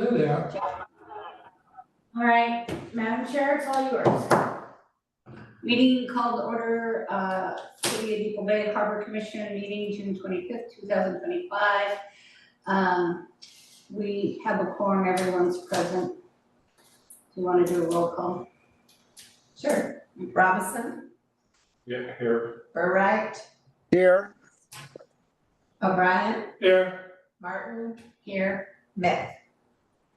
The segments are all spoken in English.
There they are. All right, Madam Chair, it's all yours. Meeting called to order, City of Depoe Bay Harbor Commission meeting, June 25th, 2025. We have a quorum, everyone's present. Do you want to do a roll call? Sure. Robinson, Yeah, here. Burright, Here. O'Brien, Here. Martin, Here. Smith.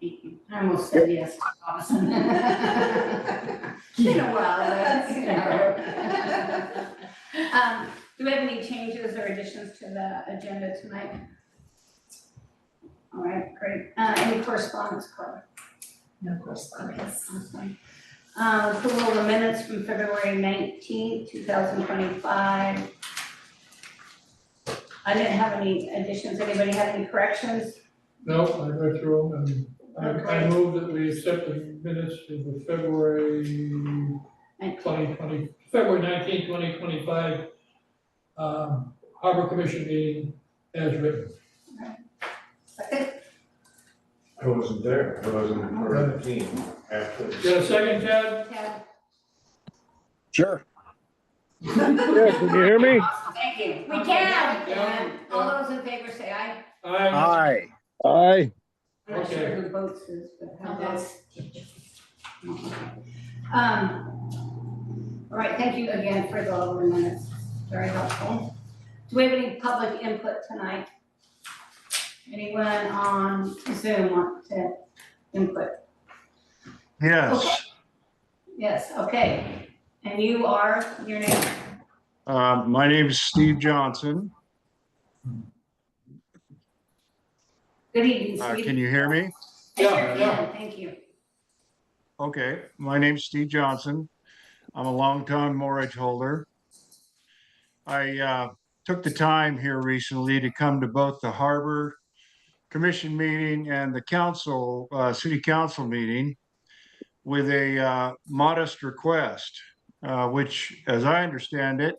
Thank you. I almost said yes, Robinson. Been a while, that's, you know. Do we have any changes or additions to the agenda tonight? All right, great. Any correspondence, Carla? No correspondence. Awesome. Approval of the minutes from February 19th, 2025. I didn't have any additions. Anybody have any corrections? No, I read through them and I move that we accept the minutes of the February 19th, 2025 Harbor Commission meeting as written. Second? I wasn't there, I wasn't part of the team after. You got a second, Chad? Tab. Sure. Yeah, can you hear me? Awesome, thank you. We Okay, can. yeah. All those in favor say aye. Aye. Aye. I'm not Okay. sure who votes this, but how That's all right, thank you again for the lovely minutes. Very helpful. Do we have any public input tonight? Anyone on Zoom want to input? Yes. Yes, okay. And you are, your name? My name is Steve Johnson. Good evening, Steve. Can you hear me? Yes, Yeah, sir, yeah. can. Thank you. Okay, my name's Steve Johnson. I'm a longtime mortgage holder. I took the time here recently to come to both the Harbor Commission meeting and the council, city council meeting with a modest request, which, as I understand it,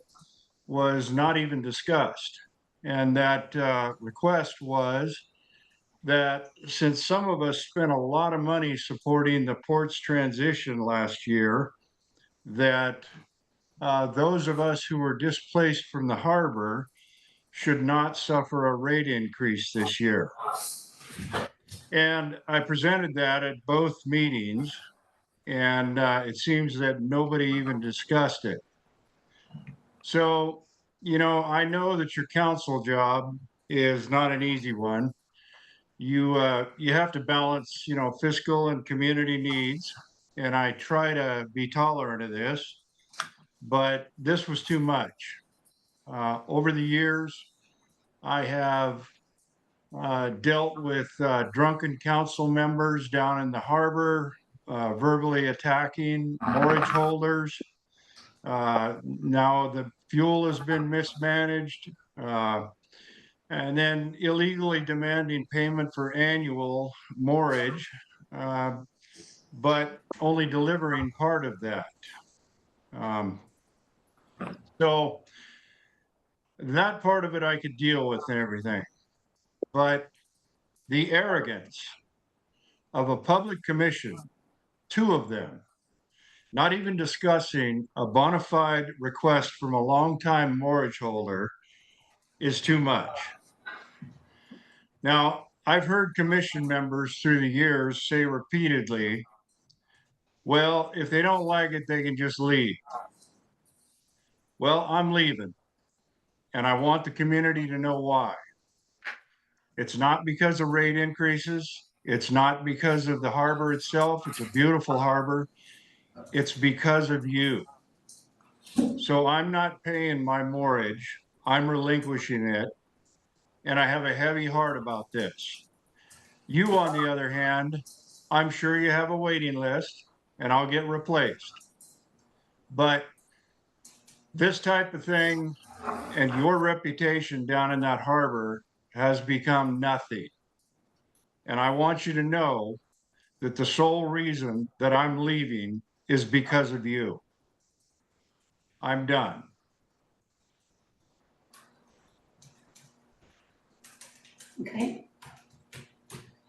was not even discussed. And that request was that since some of us spent a lot of money supporting the port's transition last year, that those of us who were displaced from the harbor should not suffer a rate increase this year. And I presented that at both meetings, and it seems that nobody even discussed it. So, you know, I know that your council job is not an easy one. You have to balance, you know, fiscal and community needs, and I try to be tolerant of this, but this was too much. Over the years, I have dealt with drunken council members down in the harbor, verbally attacking mortgage holders. Now the fuel has been mismanaged. And then illegally demanding payment for annual mortgage, but only delivering part of that. So that part of it I could deal with and everything. But the arrogance of a public commission, two of them, not even discussing a bona fide request from a longtime mortgage holder, is too much. Now, I've heard commission members through the years say repeatedly, well, if they don't like it, they can just leave. Well, I'm leaving, and I want the community to know why. It's not because of rate increases. It's not because of the harbor itself. It's a beautiful harbor. It's because of you. So I'm not paying my mortgage. I'm relinquishing it. And I have a heavy heart about this. You, on the other hand, I'm sure you have a waiting list and I'll get replaced. But this type of thing and your reputation down in that harbor has become nothing. And I want you to know that the sole reason that I'm leaving is because of you. I'm done. Okay.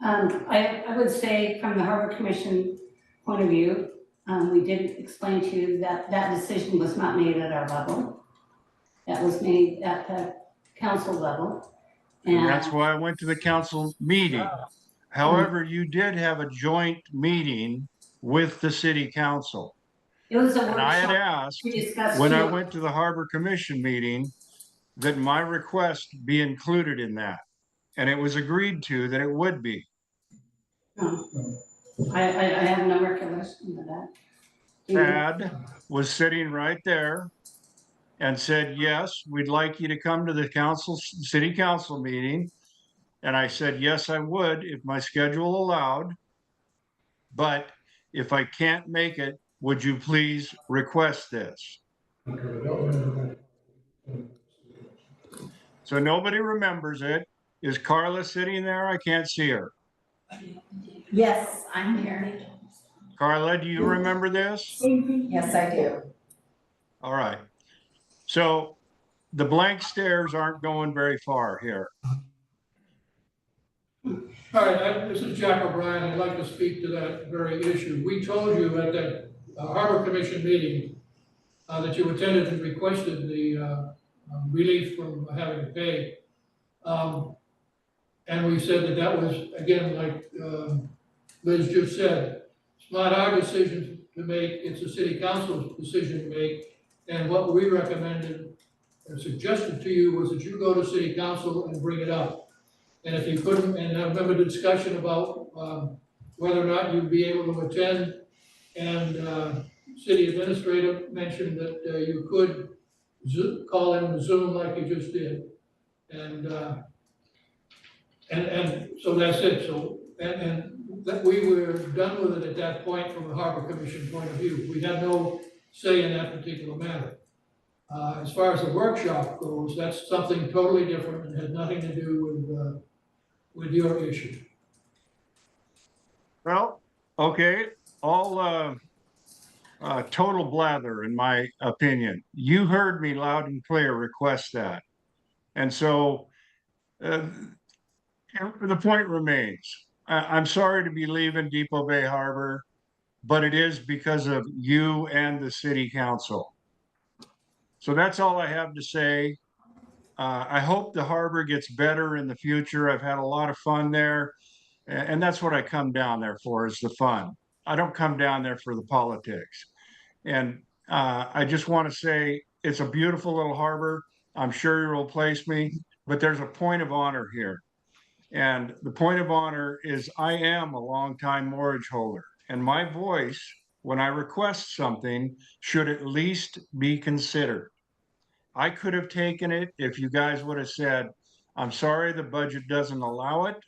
I would say from the Harbor Commission point of view, we did explain to you that that decision was not made at our level. That was made at the council level. And that's why I went to the council meeting. However, you did have a joint meeting with the city council. It was a And I had workshop asked, to discuss. when I went to the Harbor Commission meeting, that my request be included in that. And it was agreed to that it would be. I have no recollection of that. Tad was sitting right there and said, yes, we'd like you to come to the city council meeting. And I said, yes, I would if my schedule allowed. But if I can't make it, would you please request this? So nobody remembers it. Is Carla sitting there? I can't see her. Yes, I'm here. Carla, do you remember this? Yes, I do. All right. So the blank stares aren't going very far here. All right, this is Jack O'Brien. I'd like to speak to that very issue. We told you at that Harbor Commission meeting that you attended and requested the relief from having to pay. And we said that that was, again, like Liz just said, it's not our decision to make, it's the city council's decision to make. And what we recommended or suggested to you was that you go to city council and bring it up. And if you couldn't, and I remember the discussion about whether or not you'd be able to attend. And city administrator mentioned that you could call in Zoom like you just did. And so that's it. So, and that we were done with it at that point from the Harbor Commission point of view. We had no say in that particular matter. As far as the workshop goes, that's something totally different and had nothing to do with your issue. Well, okay, all total blather in my opinion. You heard me loud and clear request that. And so the point remains. I'm sorry to be leaving Depoe Bay Harbor, but it is because of you and the city council. So that's all I have to say. I hope the harbor gets better in the future. I've had a lot of fun there. And that's what I come down there for, is the fun. I don't come down there for the politics. And I just want to say it's a beautiful little harbor. I'm sure you'll replace me, but there's a point of honor here. And the point of honor is I am a longtime mortgage holder, and my voice, when I request something, should at least be considered. I could have taken it if you guys would have said, I'm sorry, the budget doesn't allow it.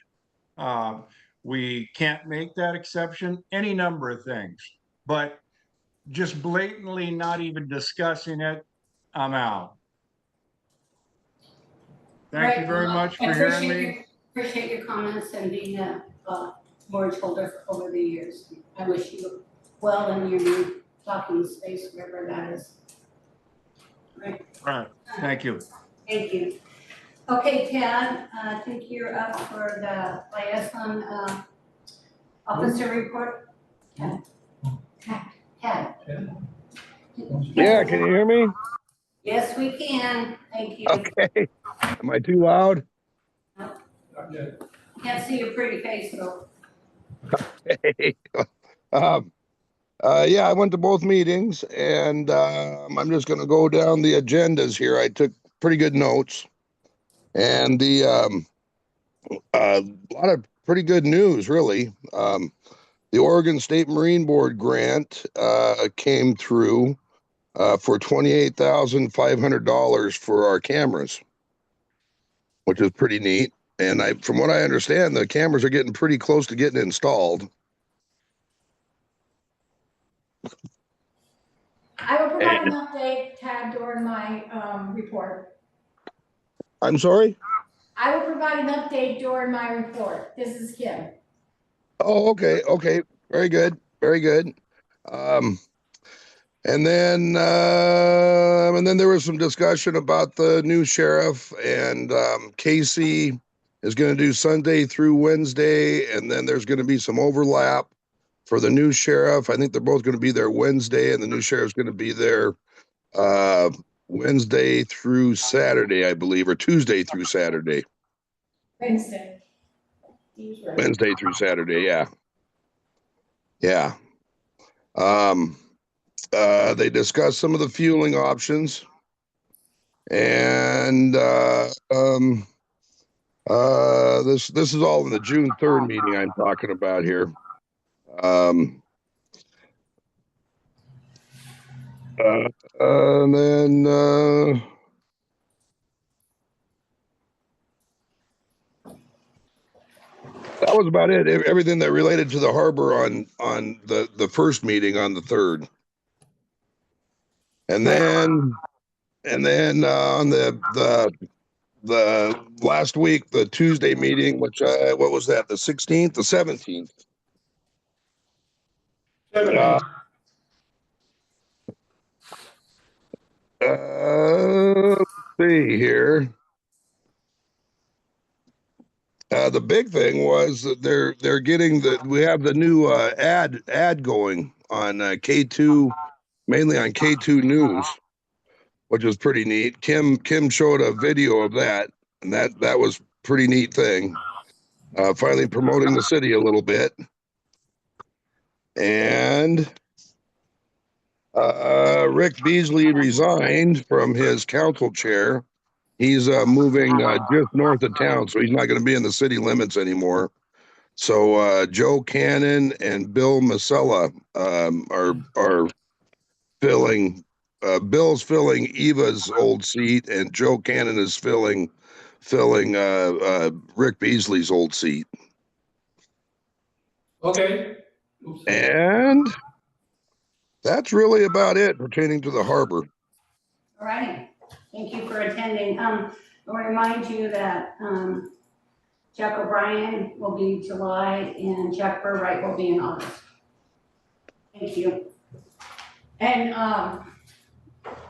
We can't make that exception, any number of things, but just blatantly not even discussing it, I'm out. Thank you very much for hearing me. Appreciate your comments and being a mortgage holder for over the years. I wish you well in your new docking space, wherever that is. Right. All right, thank you. Thank you. Okay, Tad, I think you're up for the liaison officer report. Tad. Yeah, can you hear me? Yes, we can. Thank you. Okay. Am I too loud? Not yet. Can't see your pretty face though. Okay. Yeah, I went to both meetings, and I'm just going to go down the agendas here. I took pretty good notes, and the a lot of pretty good news, really. The Oregon State Marine Board grant came through for $28,500 for our cameras, which is pretty neat. And from what I understand, the cameras are getting pretty close to getting installed. I will provide an update, Tad, during my report. I'm sorry? I will provide an update during my report. This is Kim. Oh, okay. Okay. Very good. Very good. And then there was some discussion about the new sheriff, and Casey is going to do Sunday through Wednesday, and then there's going to be some overlap for the new sheriff. I think they're both going to be there Wednesday, and the new sheriff's going to be there Wednesday through Saturday, I believe, or Tuesday through Saturday. Wednesday. Wednesday through Saturday, yeah. Yeah. They discussed some of the fueling options. And this is all in the June 3rd meeting I'm talking about here. And then that was about it. Everything that related to the harbor on the first meeting on the 3rd. And then on the last week, the Tuesday meeting, which what was that? The 16th, the 17th. 17. Let's see here. The big thing was that they're getting we have the new ad going on K2, mainly on K2 News, which was pretty neat. Kim showed a video of that, and that was pretty neat thing. Finally promoting the city a little bit. And Rick Beasley resigned from his council chair. He's moving just north of town, so he's not going to be in the city limits anymore. So Joe Cannon and Bill Masella are filling. Bill's filling Eva's old seat, and Joe Cannon is filling Rick Beasley's old seat. Okay. Oops. And that's really about it pertaining to the harbor. All right, thank you for attending. I'll remind you that Jack O'Brien will be July and Jack Burright will be in August. Thank you. And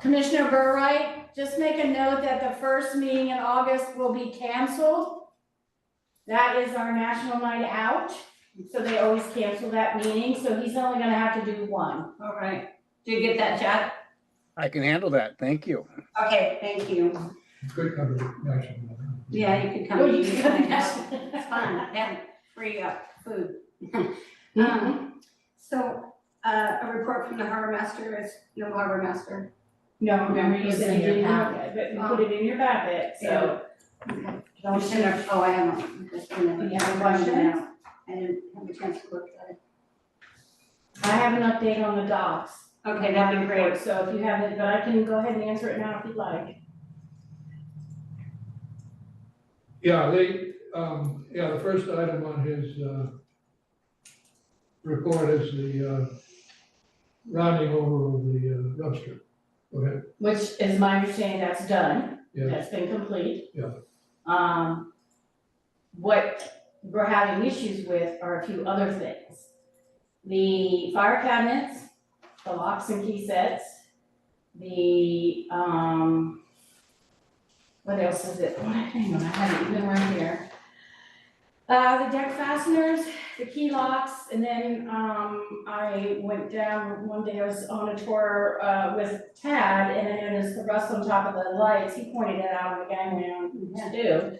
Commissioner Burright, just make a note that the first meeting in August will be canceled. That is our National Night Out, so they always cancel that meeting, so he's only gonna have to do one. All right, did you get that, Jack? I can handle that. Thank you. Okay, thank you. Good cover, actually. Yeah, you could come. Oh, to you me. can come. It's fun, have free food. So, a report from the harbor master is no harbor master. No, remember you It's said in you your didn't have packet. it, but you put it in your packet, so. Okay. Don't shoot. Oh, I haven't. Just a minute. You have a question? I didn't have a chance to look at it. I have an update on the docks. Okay, that'd be great. So if you haven't, but I can go ahead and answer it now if you'd like. Yeah, the first item on his report is the rounding over of the rub strip. Go ahead. Which is my understanding that's done. Yeah. That's been complete. Yeah. What we're having issues with are a few other things. The fire cabinets, the locks and key sets, the, what else is it? Hang on, I had it even right here. The deck fasteners, the key locks, and then, I went down, one day I was on a tour, with Tad, and I noticed the rust on top of the lights, he pointed it out on the gangway on too.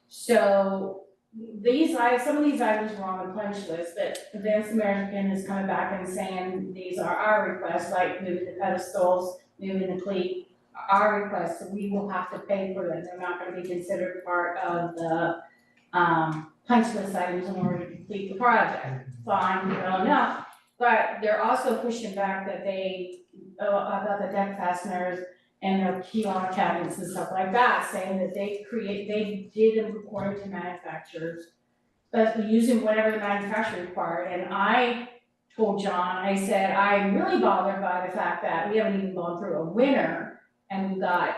So, some of these items were on the punch list, but Advanced American is coming back and saying these are our requests, like moving the pedestals, moving the cleat, our requests, so we will have to pay for them, they're not gonna be considered part of the, punch list items in order to complete the project. Fine, well enough, but they're also pushing back that about the deck fasteners and the key lock cabinets and stuff like that, saying that they did them according to manufacturers, but using whatever the manufacturer required, and I told John, I said, I'm really bothered by the fact that we haven't even gone through a winter, and we've got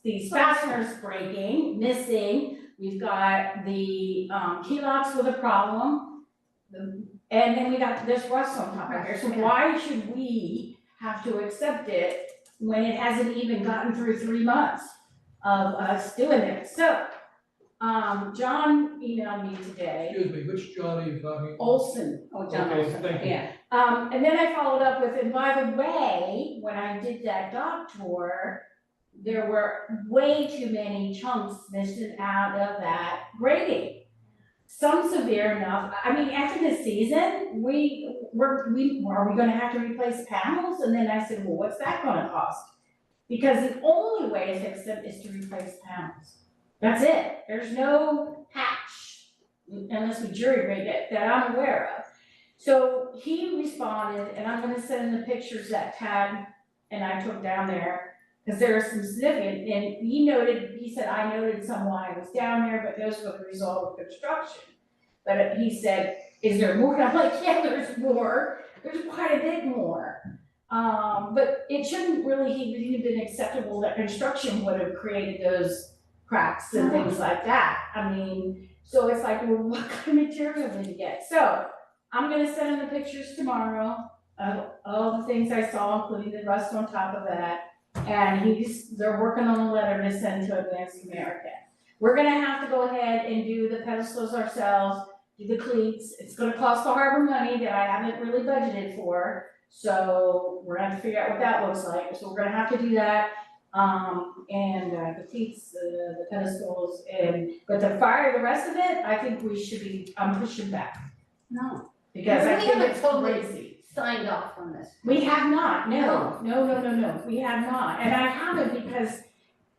these fasteners breaking, missing, we've got the key locks with a problem, and then we got this rust on top of here, so why should we have to accept it when it hasn't even gotten through 3 months of us doing it? So, John emailed me today, Excuse me, which John are you talking? Olson. Oh, John Okay, Olson, thank you. yeah. And then I followed up with, and by the way, when I did that dock tour, there were way too many chunks missing out of that grading. Some severe enough, I mean, after the season, are we gonna have to replace panels? And then I said, well, what's that gonna cost? Because the only way to fix them is to replace panels. That's it. There's no patch, unless we jury rig it, that I'm aware of. So he responded, and I'm gonna send him the pictures that Tad and I took down there, because there are some significant, and he said, I noted some while I was down there, but those were the result of construction. But he said, is there more? I'm like, yeah, there's more. There's quite a bit more. But it shouldn't really have been acceptable that construction would have created those cracks and things like that. I mean, so it's like, well, what kind of material did you get? So I'm gonna send him the pictures tomorrow of all the things I saw, including the rust on top of that. And they're working on a letter to send to Advanced American. We're gonna have to go ahead and do the pedestals ourselves, do the cleats. It's gonna cost the harbor money that I haven't really budgeted for. So we're gonna have to figure out what that looks like. So we're gonna have to do that. And the cleats, the pedestals, but the rest of it, I think I'm pushing back. No. Because I We think haven't it's totally crazy. signed off on this. We have not, no, we have not, and I haven't because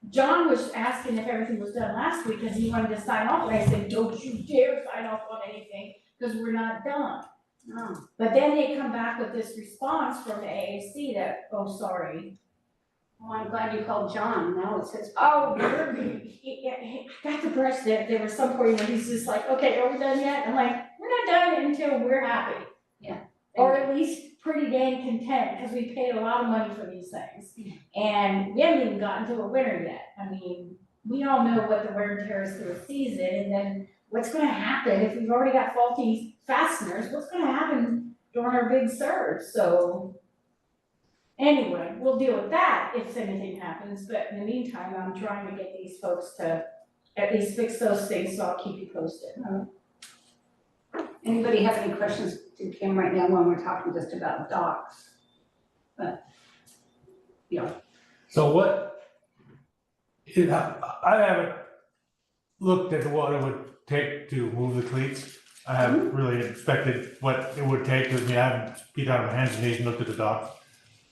John was asking if everything was done last week, because he wanted to sign off, and I said, don't you dare sign off on anything, because we're not done. No. But then they come back with this response from the AAC that, oh, sorry. Well, I'm glad you called John, now it's his. Oh, he got the brush that there was some point where he's just like, okay, are we done yet? I'm like, we're not done until we're happy. Yeah. Or at least pretty dang content, because we paid a lot of money for these things. And we haven't even gotten to a winter yet. I mean, we all know what the wear and tear is through a season, and then what's gonna happen if we've already got faulty fasteners, what's gonna happen during our big surge? So anyway, we'll deal with that if anything happens, but in the meantime, I'm trying to get these folks to at least fix those things, so I'll keep you posted. Anybody have any questions to Kim right now when we're talking just about docks? So I haven't looked at what it would take to move the cleats. I haven't really expected what it would take, because I haven't get down on my hands and knees and looked at the dock.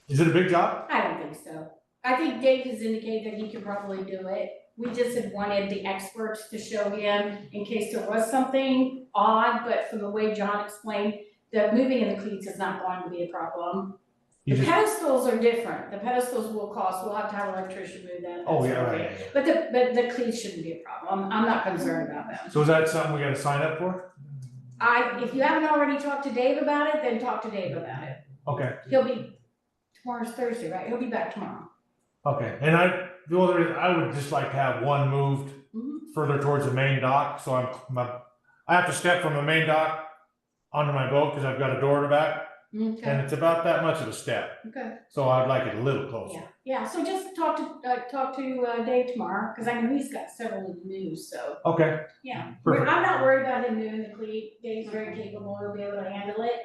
Is it a big job? I don't think so. I think Dave has indicated that he could probably do it. We just had wanted the experts to show him in case there was something odd, but from the way John explained, the moving of the cleats is not going to be a problem. The pedestals are different. The pedestals will cost, we'll have to have an electrician move them. Oh, yeah, right. But the cleats shouldn't be a problem. I'm not concerned about them. So is that something we gotta sign up for? If you haven't already talked to Dave about it, then talk to Dave about it. Okay, Tomorrow's Thursday, right? He'll be back tomorrow. okay. And I would just like to have one moved further towards the main dock, so I have to step from the main dock onto my boat, because I've got a door to back, and Okay, it's about that much of a step. okay. So I'd like it a little closer. Yeah, so just talk to Dave tomorrow, because I know he's got several of the news, so, Okay, yeah. Perfect. I'm not worried about him moving the cleat, Dave's very capable, he'll be able to handle it.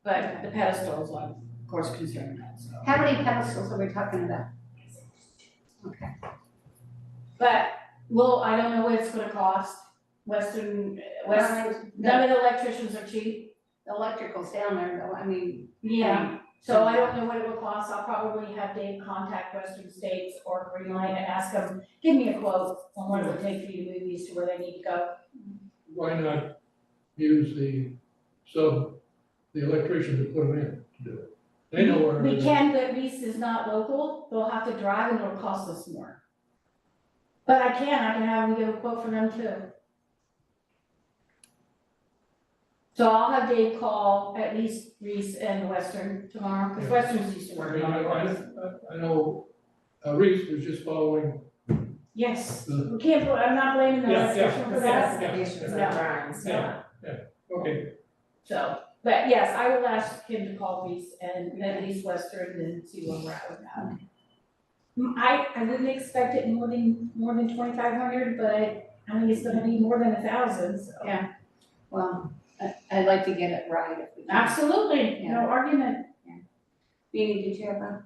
But the pedestals, I'm of course concerned about, so. How many pedestals are we talking about? Okay. But, well, I don't know what it's gonna cost, West, none of the electricians are cheap. The electrical's down there, though, I mean. Yeah, so I don't know what it will cost, I'll probably have Dave contact Western States or Greenlight and ask them, give me a quote on what it would take for you to move these to where they need to go. Why not use the electrician to put them in to do it? They know where it We is. can, but Reese is not local, they'll have to drive and it'll cost us more. But I can have them give a quote for them too. So I'll have Dave call at least Reese and Western tomorrow, because Yeah. Western's used to I working mean, on it. I know Reese was just following. Yes, we can't, I'm not blaming the Yeah, yeah, electrician for that. Specifications of No. drawings, yeah. Okay, So, but yes, I will ask him to call Reese and at least Western and see where we're at with that. I wouldn't expect it more than 2,500, but I mean, it's gonna be more than 1,000, so. Yeah. Well, I'd like to get it right if we can. Absolutely, no argument. Beanie, did you have a?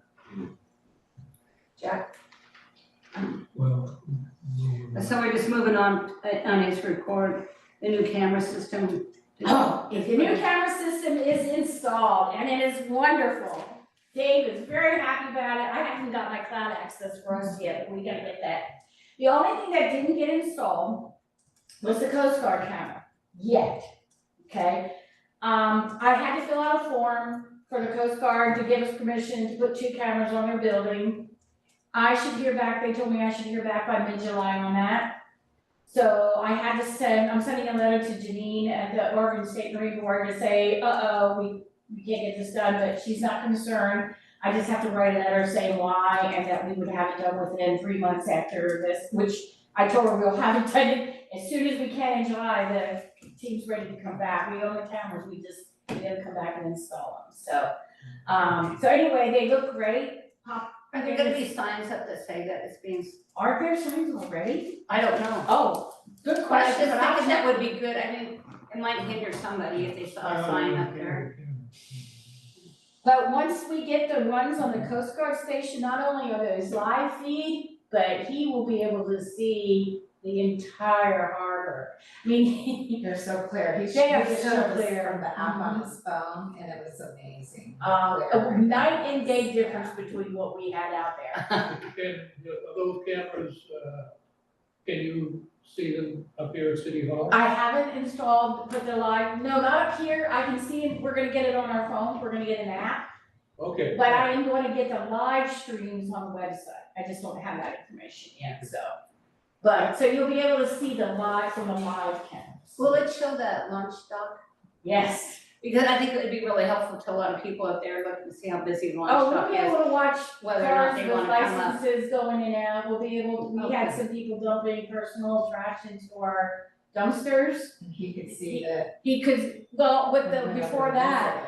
Jack? Well. So we're just moving on his report, the new camera system. Oh, the new camera system is installed and it is wonderful. Dave is very happy about it. I haven't got my cloud access for us yet, but we gotta get that. The only thing that didn't get installed was the Coast Guard camera, yet, okay? I had to fill out a form for the Coast Guard to give us permission to put 2 cameras on their building. I should hear back, they told me I should hear back by mid-July on that. So I had to I'm sending a letter to Janine at the Oregon State Marine Board to say, we can't get this done, but she's not concerned. I just have to write a letter saying why and that we would have it done within 3 months after this, which I told her we'll have it done as soon as we can in July. The team's ready to come back. We own the cameras, we gotta come back and install them, so. So anyway, they look great. Are there gonna be signs up that say that it's being? Are there signs already? I don't know. Oh, good But I was question, just but I'll thinking that check. would be good. I mean, it might hinder somebody if they saw a sign up there. But once we get the ones on the Coast Guard station, not only are those live feed, but he will be able to see the entire harbor. I mean, They're so clear. He They are showed so us clear. from the app on his phone and it was amazing. a night and day difference between what we had out there. Are those cameras, can you see them up here at City Hall? I haven't installed, put the live, no, not up here. I can see it, we're gonna get it on our phones, we're gonna get an app. Okay. But I am going to get the live streams on the website. I just don't have that information yet, so. But, so you'll be able to see the live from the live cameras. Will it show that lunch dock? Yes. Because I think it would be really helpful to a lot of people if they're looking to see how busy the lunch Oh, we'll dock be is. able to watch Whether or not cars they with wanna come up. licenses going in and out. We'll be able, we had Okay. some people dumping personal trash into our dumpsters. He could see the. He could, well, with the, went up before and that,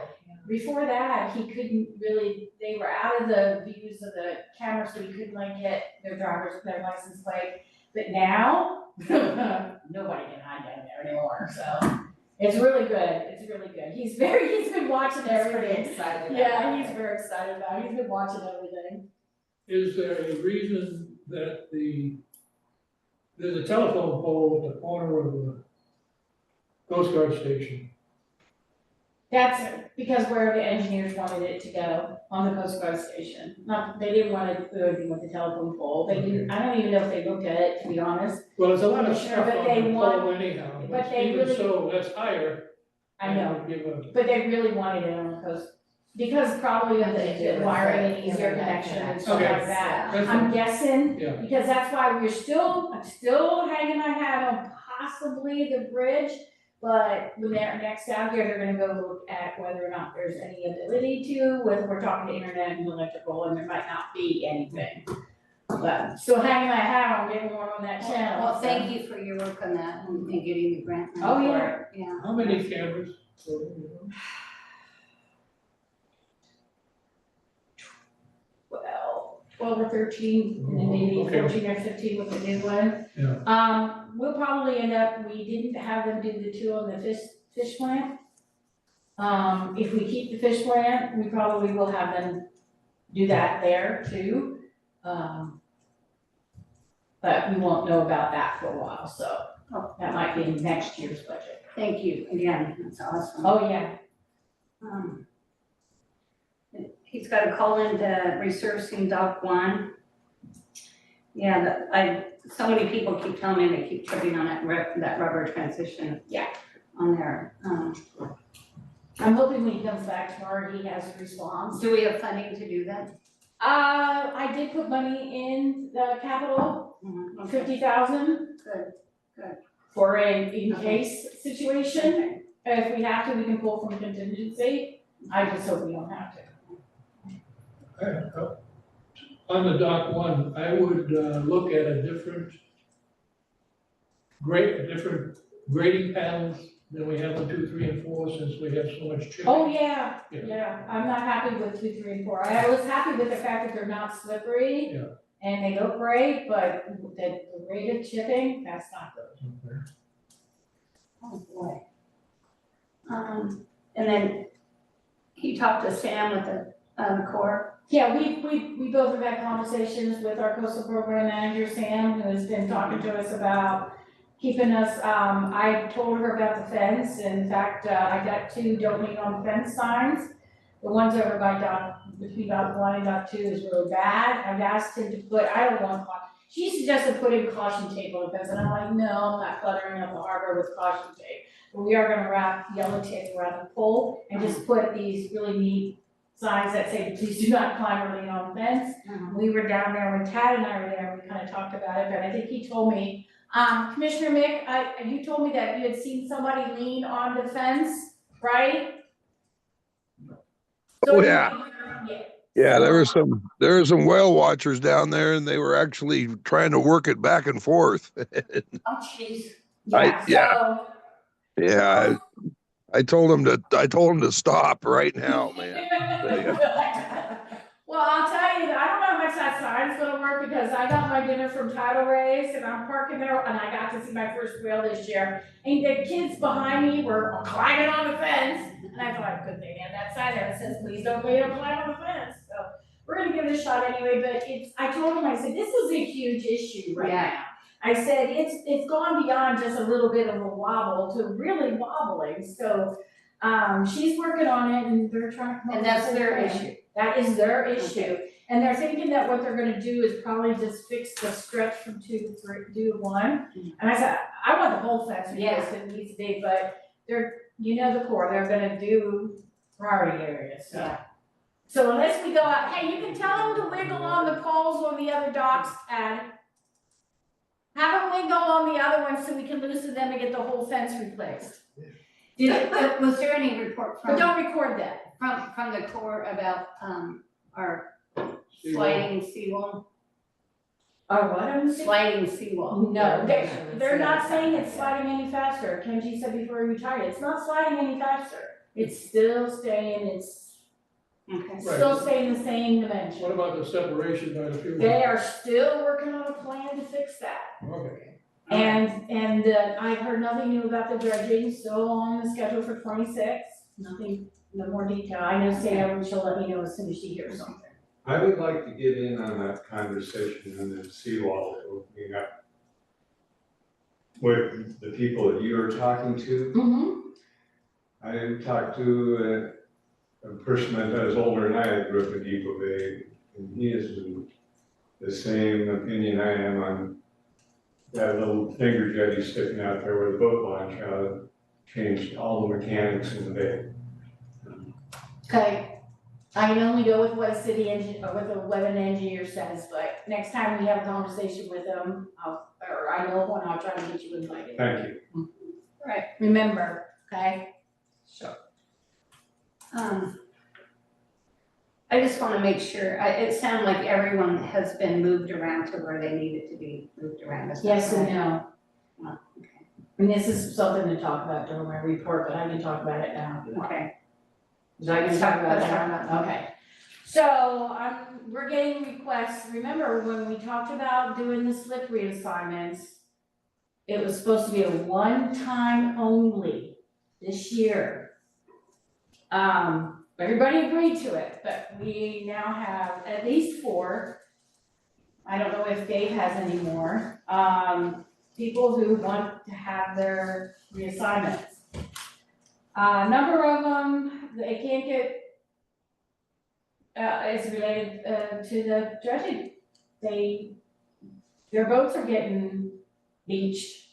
visited, he couldn't really, they were out of the views of the camera, so he couldn't like get their their license plate. But now, nobody can hide down there anymore, so it's really good, it's really good. He's been watching yeah. He's pretty everything. excited about Yeah, it. he's very excited about it, he's been watching everything. Is there a reason that there's a telephone pole at the corner of the Coast Guard station? That's because where the engineers wanted it to go, on the Coast Guard station. Not, they didn't want to do anything with the telephone pole, they didn't, I don't even know if they looked at it, to be honest. Well, there's a lot of Sure, stuff but on they the want- pole anyhow, but but they even really- so, that's higher. I know. And would give a, But they really wanted it on the coast, because probably of the wiring and easier Internet connection and stuff Okay. like that. That's I'm fine. guessing, Yeah. because that's why I'm still hanging my hat on possibly the bridge. But when they're next out here, they're gonna go look at whether or not there's any ability to, whether we're talking to internet and electrical, and there might not be anything. But still hanging my hat on getting more on that channel. Well, so. thank you for your work on that and getting the grant money Oh, for yeah. it. Yeah. how many cameras? Well, 12 or 13, and then maybe Okay. 14 or 15 with the new one. Yeah. We'll probably end up, we didn't have them do the 2 on the fish plant. If we keep the fish plant, we probably will have them do that there too. But we won't know about that for a while, so that might be in next year's budget. Thank you again, that's awesome. Oh, yeah. He's got a call into resurfacing dock 1. Yeah, so many people keep telling me they keep tripping on that rubber transition. Yeah. On there. I'm hoping when he comes back tomorrow, he has a response. Do we have funding to do that? I did put money in the capital, Okay. 50,000. Good. For an in Okay. case situation. Okay. If we have to, we can pull from contingency. I just hope we don't have to. On the dock 1, I would look at a different grading panels than we have on 2, 3, and 4, since we have so much chipping. Oh, yeah, Yeah. yeah, I'm not happy with 2, 3, and 4. I was happy with the fact that they're not slippery. Yeah. And they look great, but the rate of chipping, that's not good. Oh, boy. And then you talked to Sam with the, Corps. Yeah, we both have had conversations with our coastal program manager, Sam, who has been talking to us about keeping us, I told her about the fence. In fact, I got 2 don't lean on the fence signs. The ones over by between Dock 1 and Dock 2 is really bad. I've asked him to put, I don't want, she suggested putting caution tape on the fence, and I'm like, no, I'm not cluttering up the harbor with caution tape. But we are gonna wrap yellow tape around the pole and just put these really neat signs that say, please do not climb or lean on the fence. We were down there when Tad and I were there, we kind of talked about it, but I think he told me, Commissioner Mick, you told me that you had seen somebody lean on the fence, right? Oh, yeah. Yeah. Yeah, there were some whale watchers down there, and they were actually trying to work it back and forth. Oh, jeez. So. Yeah, I told him to stop right now, man. Well, I'll tell you, I don't know how much that sign's gonna work, because I got my dinner from Tidal Race and I'm parking there, and I got to see my first whale this year. And the kids behind me were climbing on the fence, and I thought, good thing they had that sign there that says, please don't climb on the fence. So we're gonna give it a shot anyway, but I told him, I said, this is a huge issue right now. I said, it's gone beyond just a little bit of a wobble to really wobbling, so, she's working on it, and they're trying. And that's their issue. That is their issue, and they're thinking that what they're gonna do is probably just fix the stretch from 2 to 3, 2 to 1. And I said, I want the whole fence replaced, it needs to be, but they're, the Corps, they're gonna do priority areas, so. Yeah. So unless we go out, hey, you can tell them to wiggle on the poles on the other docks, and have them wiggle on the other ones so we can loosen them and get the whole fence replaced. Was there any report But from, don't record that. from the Corps about, our sliding seawall? Or what, I'm saying? Sliding seawall. No, they're not saying it's sliding any faster. Kenji said before he retired, it's not sliding any faster. It's still staying, Okay. still staying the same dimension. What about the separation by the fuel? They are still working on a plan to fix that. Okay. And I've heard nothing new about the dredging, still on the schedule for 26. Nothing, no more detail. I know Sam, she'll let me know as soon as she hears something. I would like to get in on that conversation on the seawall opening up with the people that you are talking to. Mm-hmm. I talked to a person that is older than I that grew up in Depoe Bay, and he is in the same opinion I am on that little finger jetty sticking out there where the boat launch out, changed all the mechanics in the bay. Okay, I can only go with what a city engine, or what an engineer says, but next time we have a conversation with them, or I know one, I'll try to get you invited. Thank you. Right, remember, okay? Sure. I just wanna make sure, it sounded like everyone has been moved around to where they needed to be moved around. Is that Yes and correct? no. Oh, okay. And this is something to talk about during my report, but I can talk about it now. Okay. So I can talk about Let's talk that, about okay. So, we're getting requests, remember when we talked about doing the slip reassignments, it was supposed to be a one-time only this year. Everybody agreed to it, but we now have at least 4. I don't know if Dave has any more, people who want to have their reassignments. A number of them, they can't get, is related, to the dredging. Their boats and beached.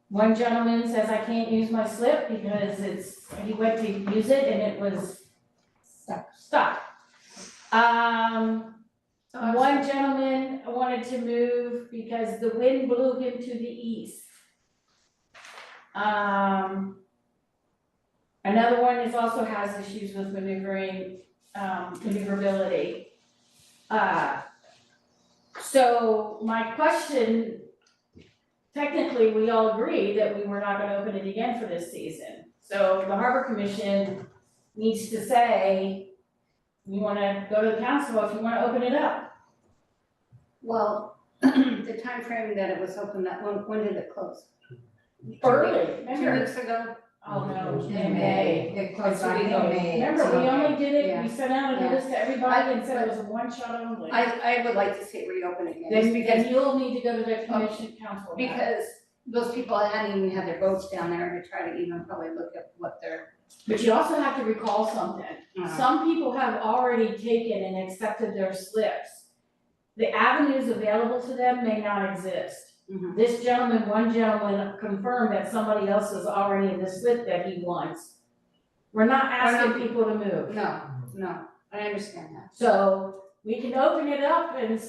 One gentleman says, I can't use my slip because he went to use it and it was stuck. One gentleman wanted to move because the wind blew him to the east. Another one also has issues with maneuverability. So my question, technically, we all agree that we were not gonna open it again for this season. So the Harbor Commission needs to say, you wanna go to the council if you wanna open it up. Well, the time frame that it was open, when did it close? Early, 2 remember? weeks ago. Oh, no, In in May, May. it closed Like on 2 weeks ago. May. Remember, we only did it, Yeah. we sent out a Yeah. notice to everybody and said it was a one shot only. I would like to see it reopen again, just because, Then you'll need to go to the commission council. about it. because those people hadn't even had their boats down there to try to even probably look at what they're. But you also have to recall something. Some people have already taken and accepted their slips. The avenues available to them may not exist. Mhm. This gentleman, one gentleman confirmed that somebody else is already in the slip that he wants. We're not asking people to move. No, I understand that. So we can open it up and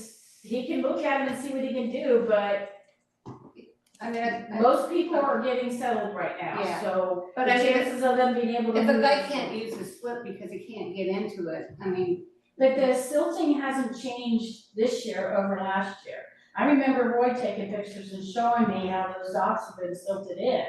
he can look at it and see what he can do, but I mean, most people are getting settled right now, Yeah. so the But I mean, chances of them being able to if move. a guy can't use his slip because he can't get into it, I mean, But the silting hasn't changed this year over last year. I remember Roy taking pictures and showing me how those docks have been silted in.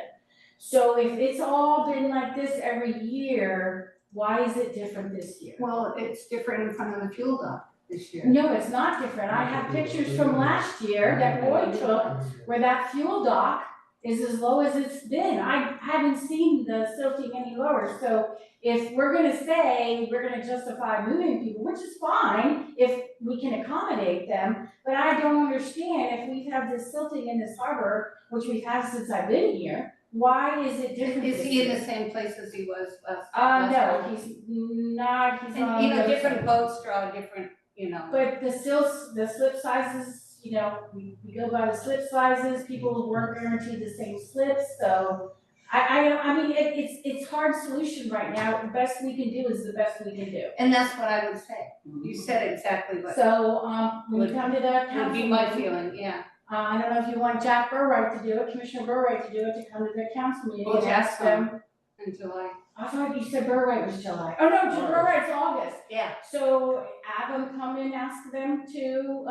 So if it's all been like this every year, why is it different this year? well, it's different in front of the fuel dock this year. No, it's not different. I have pictures from last year that Roy took where that fuel dock is as low as it's been. I haven't seen the silting any lower. So if we're gonna say we're gonna justify moving people, which is fine if we can accommodate them, but I don't understand if we've had this silting in this harbor, which we've had since I've been here, why is it different Is this he in year? the same place as he was last? No, time? he's not, he's on. And, you know, the other different side. boats draw different, you know. But the slip sizes, you know, we go by the slip sizes, people weren't guaranteed the same slips, so I mean, it's hard solution right now, the best we can do is the best we can do. And that's what I would say. You said exactly what So, when you come to the would council be my meeting, feeling, yeah. I don't know if you want Jack Burwright to do it, Commissioner Burwright to do it, to come to the council meeting Well, and Jack's ask them. In July. I thought you said Burwright was July, oh no, Burwright's August. Yeah. So have them come and ask them to,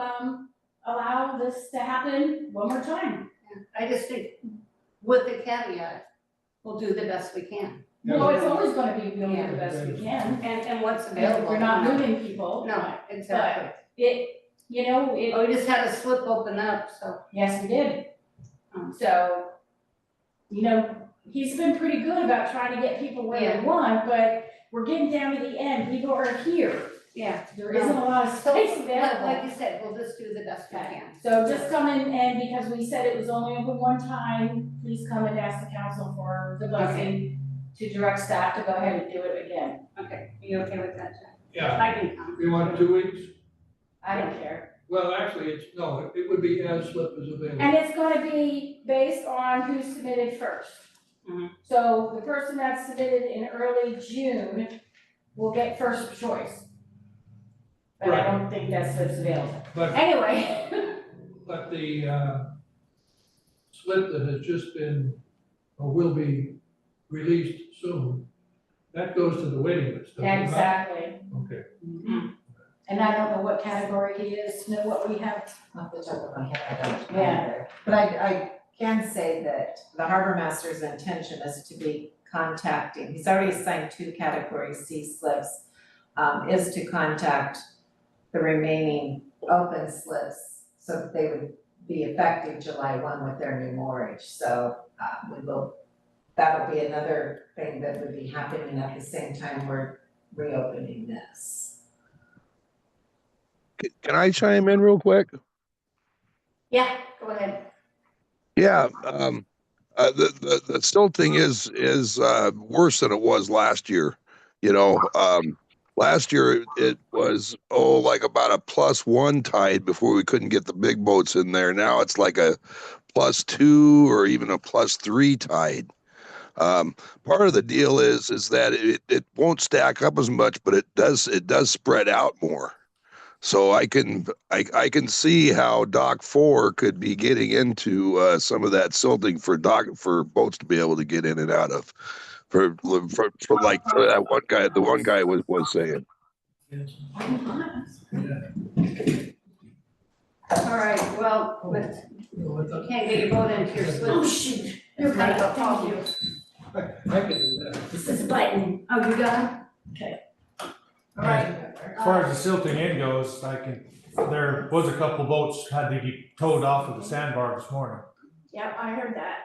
allow this to happen one more time. I just think with the caveat, we'll do the best we can. Well, it's always gonna be, we'll do the best we can, And what's available. we're not you know. moving people. No, exactly. You know, Oh, we just had a slip open up, so. yes, we did. So, you know, he's been pretty good about trying to get people where they Yeah. want, but we're getting down to the end, people are here. Yeah. There isn't a lot of space available. Like you said, we'll just do the best we Okay, can. so just come in and because we said it was only open one time, please come and ask the council for the blessing to direct staff to go ahead and do it again. Okay, are you okay with that, Jack? Yeah, I can come. you want 2 weeks? I don't care. Well, actually, it would be as slip is available. And it's gonna be based on who submitted first. Mhm. So the person that submitted in early June will get first choice. But I don't think that slip's available. But, Anyway. but the, slip that has just been, or will be released soon, that goes to the waiting list, doesn't it not? Exactly. Okay. And I don't know what category he is, know what we have. Off the top of my head, I don't Yeah. remember. But I can say that the harbor master's intention is to be contacting, he's already assigned 2 category C slips, is to contact the remaining open slips so that they would be effective July 1 with their new moorage. So, that'll be another thing that would be happening at the same time we're reopening this. Can I chime in real quick? Yeah, go ahead. Yeah, the silting is worse than it was last year. You know, last year it was like about a +1 tide before we couldn't get the big boats in there. Now it's like a +2 or even a +3 tide. Part of the deal is that it won't stack up as much, but it does spread out more. So I can see how Dock 4 could be getting into some of that silting for boats to be able to get in and out of, for that one guy. The one guy was saying. All right, well, but you can't get your boat into your slip. Oh, shoot. You're right, thank you. I can do that. This is button. Oh, you done? Okay. All right. As far as the silting in goes, there was a couple boats had to be towed off of the sandbar this morning. Yep, I heard that.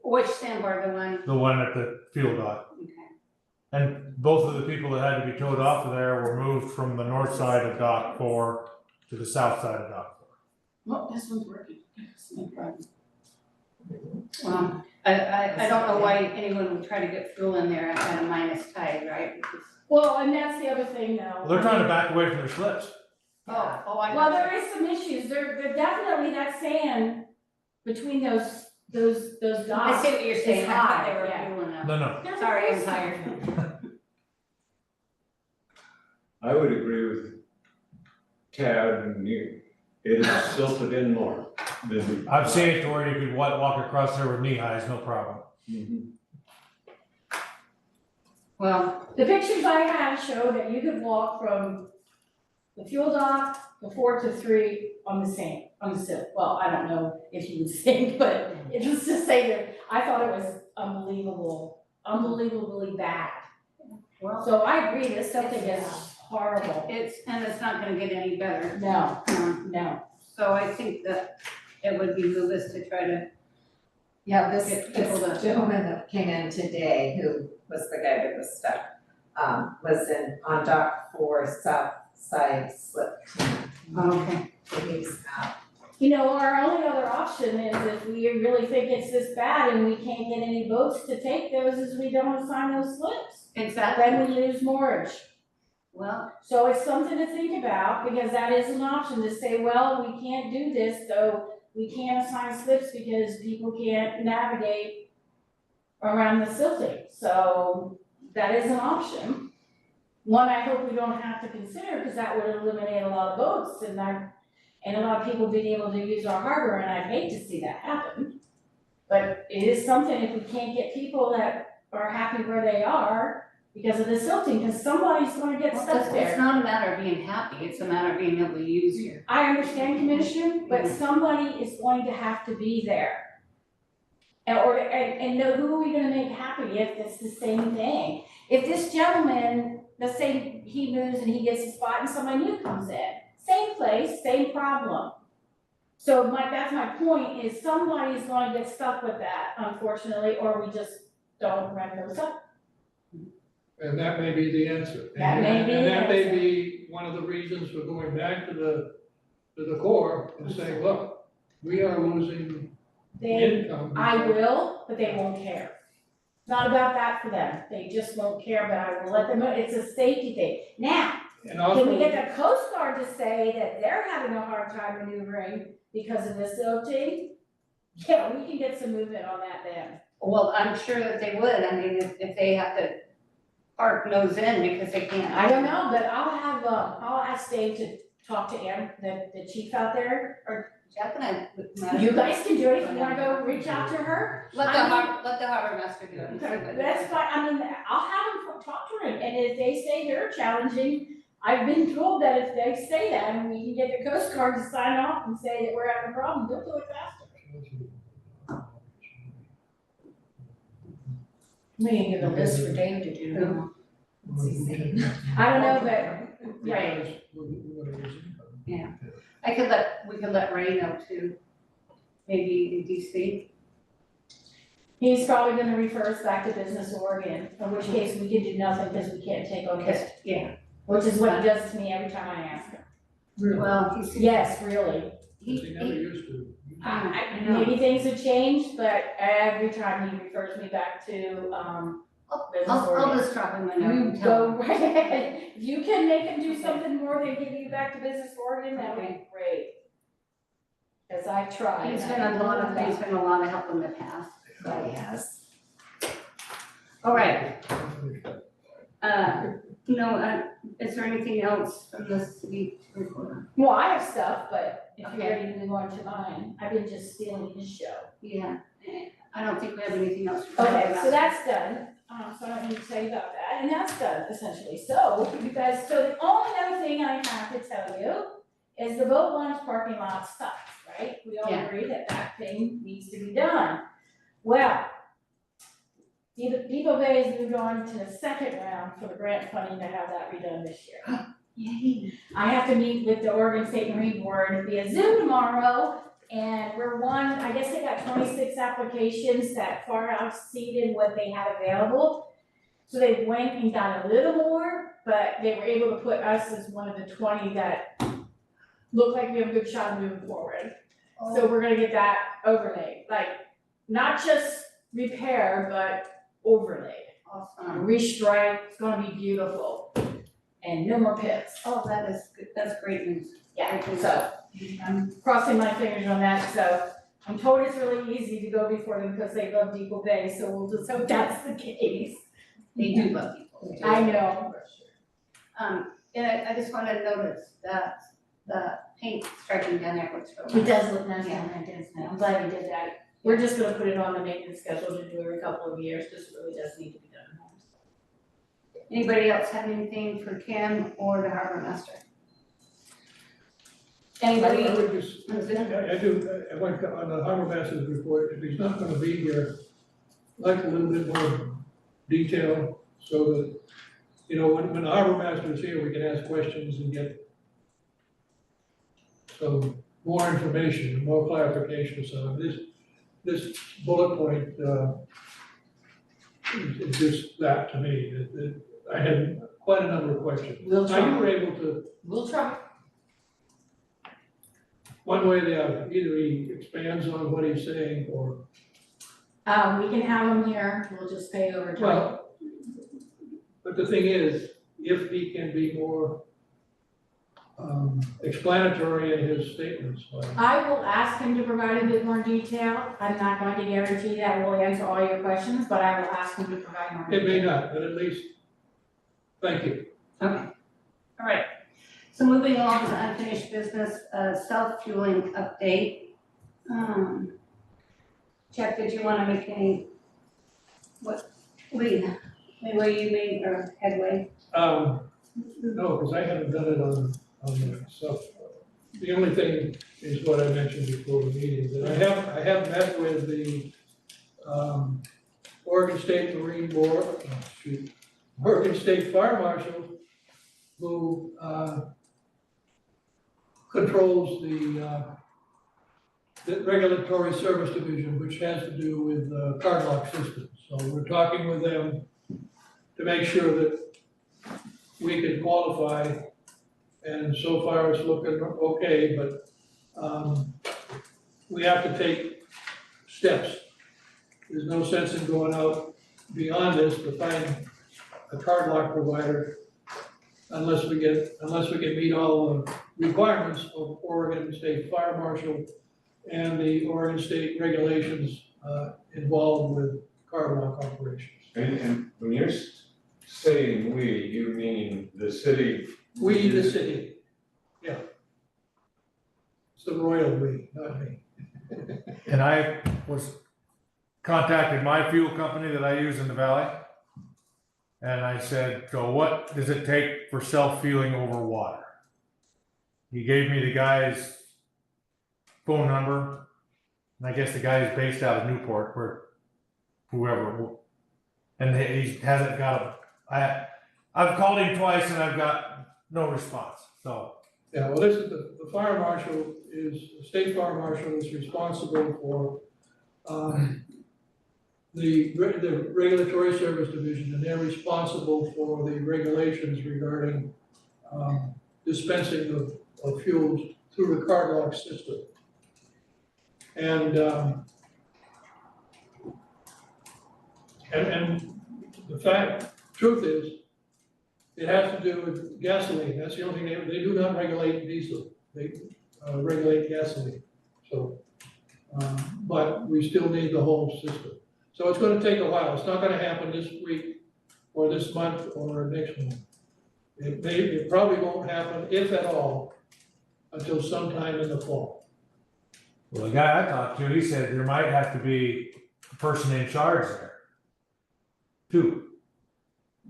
Which sandbar, the one at the fuel dock. okay. And both of the people that had to be towed off of there were moved from the north side of dock 4 to the south side of dock 4. Well, this one's working. That's no problem. Well, I don't know why anyone would try to get fuel in there at a minus tide, right? Because- Well, and that's the other thing though. Well, they're trying to back away from their slips. I Well, there is some issues, there definitely that sand between those I dots. see what you're saying, I thought they high, were yeah. fueling up. No. They're Sorry, I'm supposed to. tired. I would agree with Tad and you. It is silted in more than. I've seen it to where you could walk across there with knee highs, no problem. Mhm. Well, The pictures I have show that you could walk from the fuel dock, the 4 to 3 on the silt. Well, I don't know if you would sink, but it was just say that, I thought it was unbelievably bad. well, So I agree, this something is horrible. it's not gonna get any better. No, no. So I think that it would behoove us to try to, Yeah, this Get people to- gentleman that came in today, who was the guy that was stuck, was on dock 4 south side slip. okay. So he's out. You know, our only other option is if we really think it's this bad and we can't get any boats to take those, is we don't assign those slips. Exactly. Then we lose moorage. Well, So it's something to think about, because that is an option to say, well, we can't do this, so we can't assign slips because people can't navigate around the silting. So that is an option. One I hope we don't have to consider, because that would eliminate a lot of boats and a lot of people being able to use our harbor, and I'd hate to see that happen. But it is something, if we can't get people that are happy where they are because of the silting, because somebody's gonna get stuck it's there. not a matter of being happy, it's a matter of being able to use your. I understand, Commissioner, but somebody is going to have to be there. And know, who are we gonna make happy if it's the same thing? If this gentleman, let's say he moves and he gets a spot and somebody new comes in, same place, same problem. So that's my point, is somebody's gonna get stuck with that, unfortunately, or we just don't rent those up. And that may be the answer. That may be And the that may answer. be one of the reasons for going back to the core and saying, look, we are losing They, income. I will, but they won't care. It's not about that for them, they just won't care, but I will let them know, it's a safety thing. Now, And can also, we get the Coast Guard to say that they're having a hard time maneuvering because of the silting? Yeah, we can get some movement on that then. Well, I'm sure that they would, I mean, if they have to park nose in because they can't. I don't know, but I'll ask Dave to talk to Ann, the chief out there, or Jeff and I. you guys can do it if you wanna go reach out to her. Let the harbor master do it. That's fine, I mean, I'll have them talk to her, and if they say they're challenging, I've been told that if they say that, and we can get the Coast Guard to sign off and say that we're having a problem, they'll do it faster. We can give a list for Dave to do. I don't know, but, yeah, Yeah, we could let Ray know too, maybe in DC. he's probably gonna refer us back to Business Oregon, in which case we can do nothing because we can't take on this, Yeah, which is what he does to me every time I ask him. well, he's. Yes, really. he never used to. I know. Maybe things have changed, but every time he refers me back to, Business I'll Oregon. just drop him a note You and tell go him. right ahead. If you can make him do something more than give you back to Business Oregon, that would be great. Cause I've tried. He's been a lot of help in the past. Yeah, he has. All right, is there anything else from the city to report on? Well, I have stuff, but if you're Okay. ready to move on to mine, I've been just stealing his show. Yeah, I don't think we have anything else to talk Okay, about. so that's done, so I don't need to tell you about that, and that's done essentially, so you guys, so the only other thing I have to tell you is the boat launch parking lot sucks, right? We all Yeah. agree that that thing needs to be done. Well, Depoe Bay has moved on to the second round for the grant funding to have that redone this year. Yay. I have to meet with the Oregon State Marine Board via Zoom tomorrow And we're one, I guess they got 26 applications that far exceeded what they had available. So they went and got a little more, but they were able to put us as one of the 20 that look like we have a good shot of moving forward. So we're gonna get that overlaid, like not just repair, but overlaid. Awesome. Restripe, it's gonna be beautiful. And no more pits. Oh, that is good, that's great news. Yeah, so I'm crossing my fingers on that, so I'm told it's really easy to go before them because they love Depoe Bay, so we'll just hope that's the case. They do love people. I know. And I just wanted to notice that the paint striking down there looks really It nice. does look nice down there, doesn't it? I'm glad you did that. We're just gonna put it on the maintenance schedule to do every couple of years, because it really does need to be done. Anybody else have anything for Kim or the harbor master? I Anybody? would just, I do, I went on the harbor master's report, if he's not gonna be here, I'd like a little bit more detail, so that, you know, when the harbor master is here, we can ask questions and get some more information, more clarification, so this bullet point, is just that to me, that I had quite a number of questions. We'll Now, you try. were able to, We'll try. one way or the other, either he expands on what he's saying, or, We can have them here, we'll just pay overtime. well, but the thing is, if he can be more explanatory in his statements, I will ask him to provide a bit more detail. I'm not going to guarantee that we'll answer all your questions, but I will ask him to provide more. it may detail. not, but at least, thank you. Okay, all right. So moving on to unfinished business, self-fueling update. Jeff, did you wanna make any, way you made or headway? No, because I haven't done it on the stuff. The only thing is what I mentioned before the meeting, that I have met with the Oregon State Marine Board, Oregon State Fire Marshal, who controls the Regulatory Service Division, which has to do with card lock systems. So we're talking with them to make sure that we can qualify, and so far it's looking okay, but we have to take steps. There's no sense in going out beyond this to find a card lock provider unless we can meet all the requirements of Oregon State Fire Marshal and the Oregon State regulations involved with card lock operations. And when you're saying we, you mean the city? We, the city, yeah. It's the royal we, not me. And I was contacted my fuel company that I use in the valley. And I said, so what does it take for self-fueling over water? He gave me the guy's phone number. And I guess the guy is based out of Newport, where whoever, and he hasn't got I've called him twice and I've got no response, so. Yeah, well, this is the fire marshal the state fire marshal is responsible for the Regulatory Service Division, and they're responsible for the regulations regarding dispensing of fuels through the card lock system. And the truth is, it has to do with gasoline. That's the only thing, they do not regulate diesel, they regulate gasoline. So, but we still need the whole system. So it's gonna take a while. It's not gonna happen this week or this month or next month. It probably won't happen, if at all, until sometime in the fall. Well, the guy I talked to, he said there might have to be a person in charge there. Too.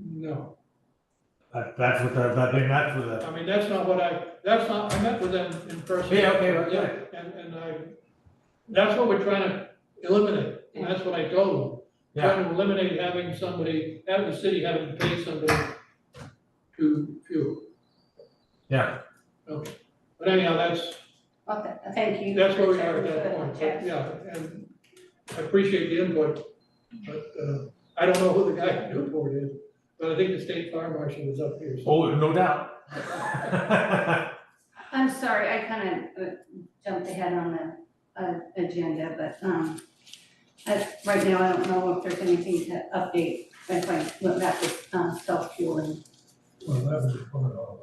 No, That's what I I mean, that's not what I met with them in person. Yeah, okay, Yeah, and that's what we're trying to eliminate, and that's what I told them. Yeah. Trying to eliminate having the city having to pay somebody to fuel. Yeah. Okay, but anyhow, Okay, thank you. That's where we are at Richard, that for point, the but check. yeah, and I appreciate the input, but, I don't know who the guy at Newport is, but I think the state fire marshal is up here, so. Oh, no doubt. I'm sorry, I kind of jumped ahead on the agenda, but right now I don't know if there's anything to update. If I went back with self-fueling. Well, that was coming off.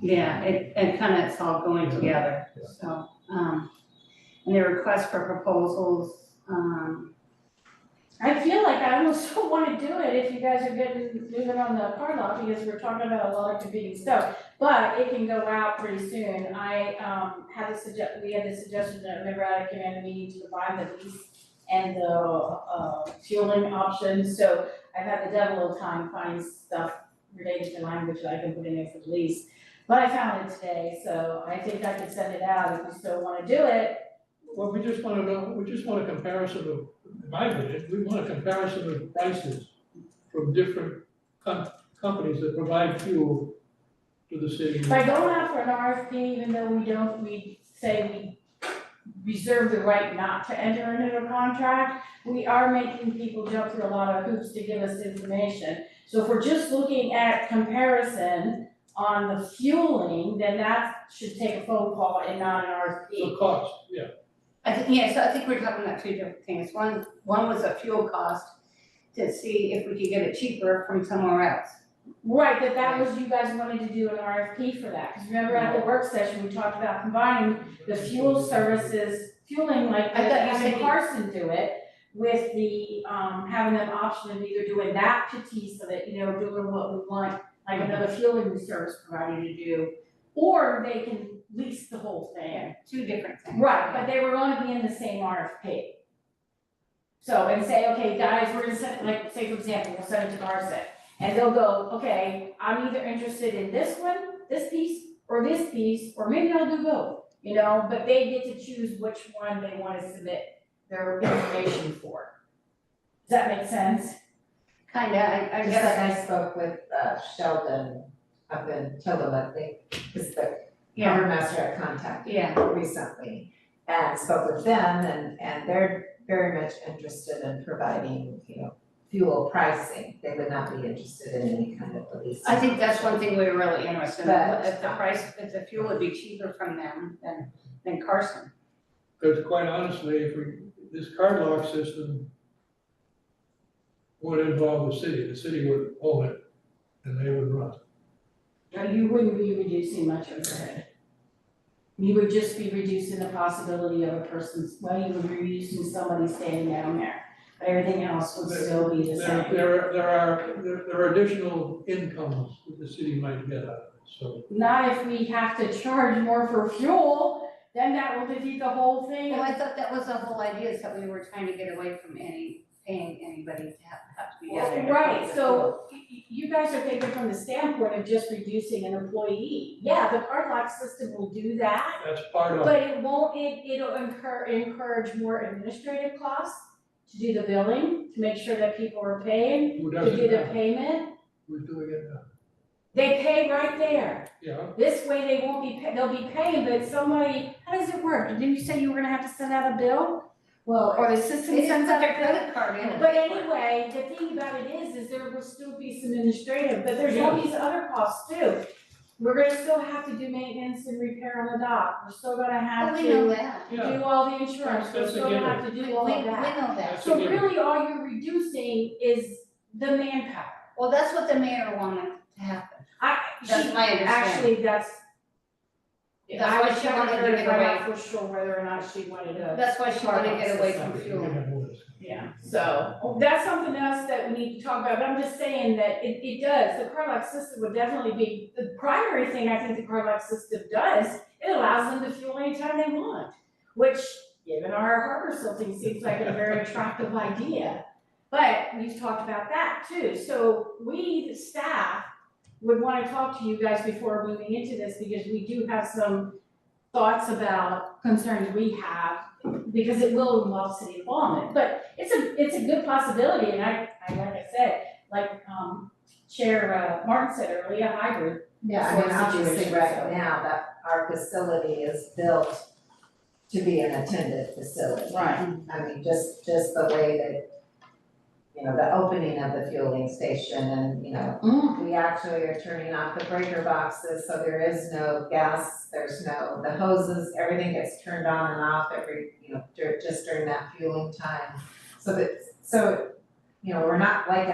Yeah, it kind of, it's all going together, so, and the request for proposals, I feel like I almost don't wanna do it if you guys are moving on the car lot, because we're talking about a lot of competing stuff. But it can go out pretty soon. I, we had the suggestion that remember at a command meeting to combine the lease and the, fueling options. So I've had the devil of time finding stuff related to language that I can put in there for the lease. But I found it today, so I think I could send it out if you still wanna do it. Well, we just want to know, we just want a comparison of, in my opinion, we want a comparison of prices from different companies that provide fuel to the city. By going out for an RFP, even though we say we reserve the right not to enter into a contract, we are making people jump through a lot of hoops to give us information. So if we're just looking at comparison on the fueling, then that should take a phone call and not an RFP. The cost, yeah. so I think we're talking about two different things. One was a fuel cost to see if we could get it cheaper from somewhere else. Right, that was, you guys wanted to do an RFP for that, because remember at the work session, we talked about combining the fuel services, fueling like, I thought you having said Carson do it, with the, having an option of either doing that piece of it, doing what we want, like another fueling service provider to do, or they can lease the whole thing. Two different things. Right, but they were gonna be in the same RFP. So, and say, okay, guys, we're gonna send, like, say for example, we'll send it to Carson, and they'll go, okay, I'm either interested in this one, this piece, or maybe I'll do both, but they get to choose which one they wanna submit their information for. Does that make sense? Kinda, I Just guess. like I spoke with Sheldon up in Tillamook, because the Yeah, harbor master had contacted yeah. me recently, and spoke with them, and they're very much interested in providing, fuel pricing. They would not be interested in any kind of lease. I think that's one thing we were really interested in, But, if the fuel would be cheaper from them than Carson. Because quite honestly, this card lock system would involve the city would own it, and they would run. Or you wouldn't be reducing much overhead. You would just be reducing the possibility of a person's, you would be reducing somebody standing down there. But everything else would still be the same. There are additional incomes that the city might get out of it, so. Not if we have to charge more for fuel, then that will defeat the whole thing. Well, I thought that was the whole idea, is that we were trying to get away from paying anybody to have to be out there. Right, so you guys are thinking from the standpoint of just reducing an employee. Yeah, the card lock system will do that, That's part of but it. it won't, it'll encourage more administrative costs to do the billing, to make sure that people are paying, Who to does do it the now? payment. Who's doing it now? They pay right there. Yeah, This way they won't be, they'll be paying, but somebody, how does it work? Didn't you say you were gonna have to send out a bill? Well, Or the system They sends just put out their a bill. credit card in. But anyway, the thing about it is there will still be some administrative, but there's all these other costs too. We're gonna still have to do maintenance and repair on the dock, we're still gonna have Well, we know to that. yeah. do all the insurance, we're That's a still gonna have to We do all of know that. that. So really, all you're reducing is the manpower. Well, that's what the mayor wanted to happen. That's my understanding. Actually, that's. That's I why was she trying wanted to to get find away. out for sure whether or not she wanted to. That's why she wanted to get away from We fuel. can have more. Yeah, so that's something else that we need to talk about, but I'm just saying that it does, the card lock system would definitely be, the primary thing I think the card lock system does, it allows them to fuel anytime they want, which, given our harbor silting, seems like a very attractive idea. But we've talked about that too, so we, the staff, would wanna talk to you guys before moving into this, because we do have some thoughts about concerns we have, because it will involve city involvement, but it's a good possibility, and I like I said, Chair Martin said earlier, a hybrid. yeah, I sort mean, of obviously situation, right so. now that our facility is built to be an attended facility. Right. I mean, just the way that, the opening of the fueling station and, we actually are turning off the breaker boxes, so there is no gas, there's no, the hoses, everything gets turned on and off just during that fueling time. So we're not like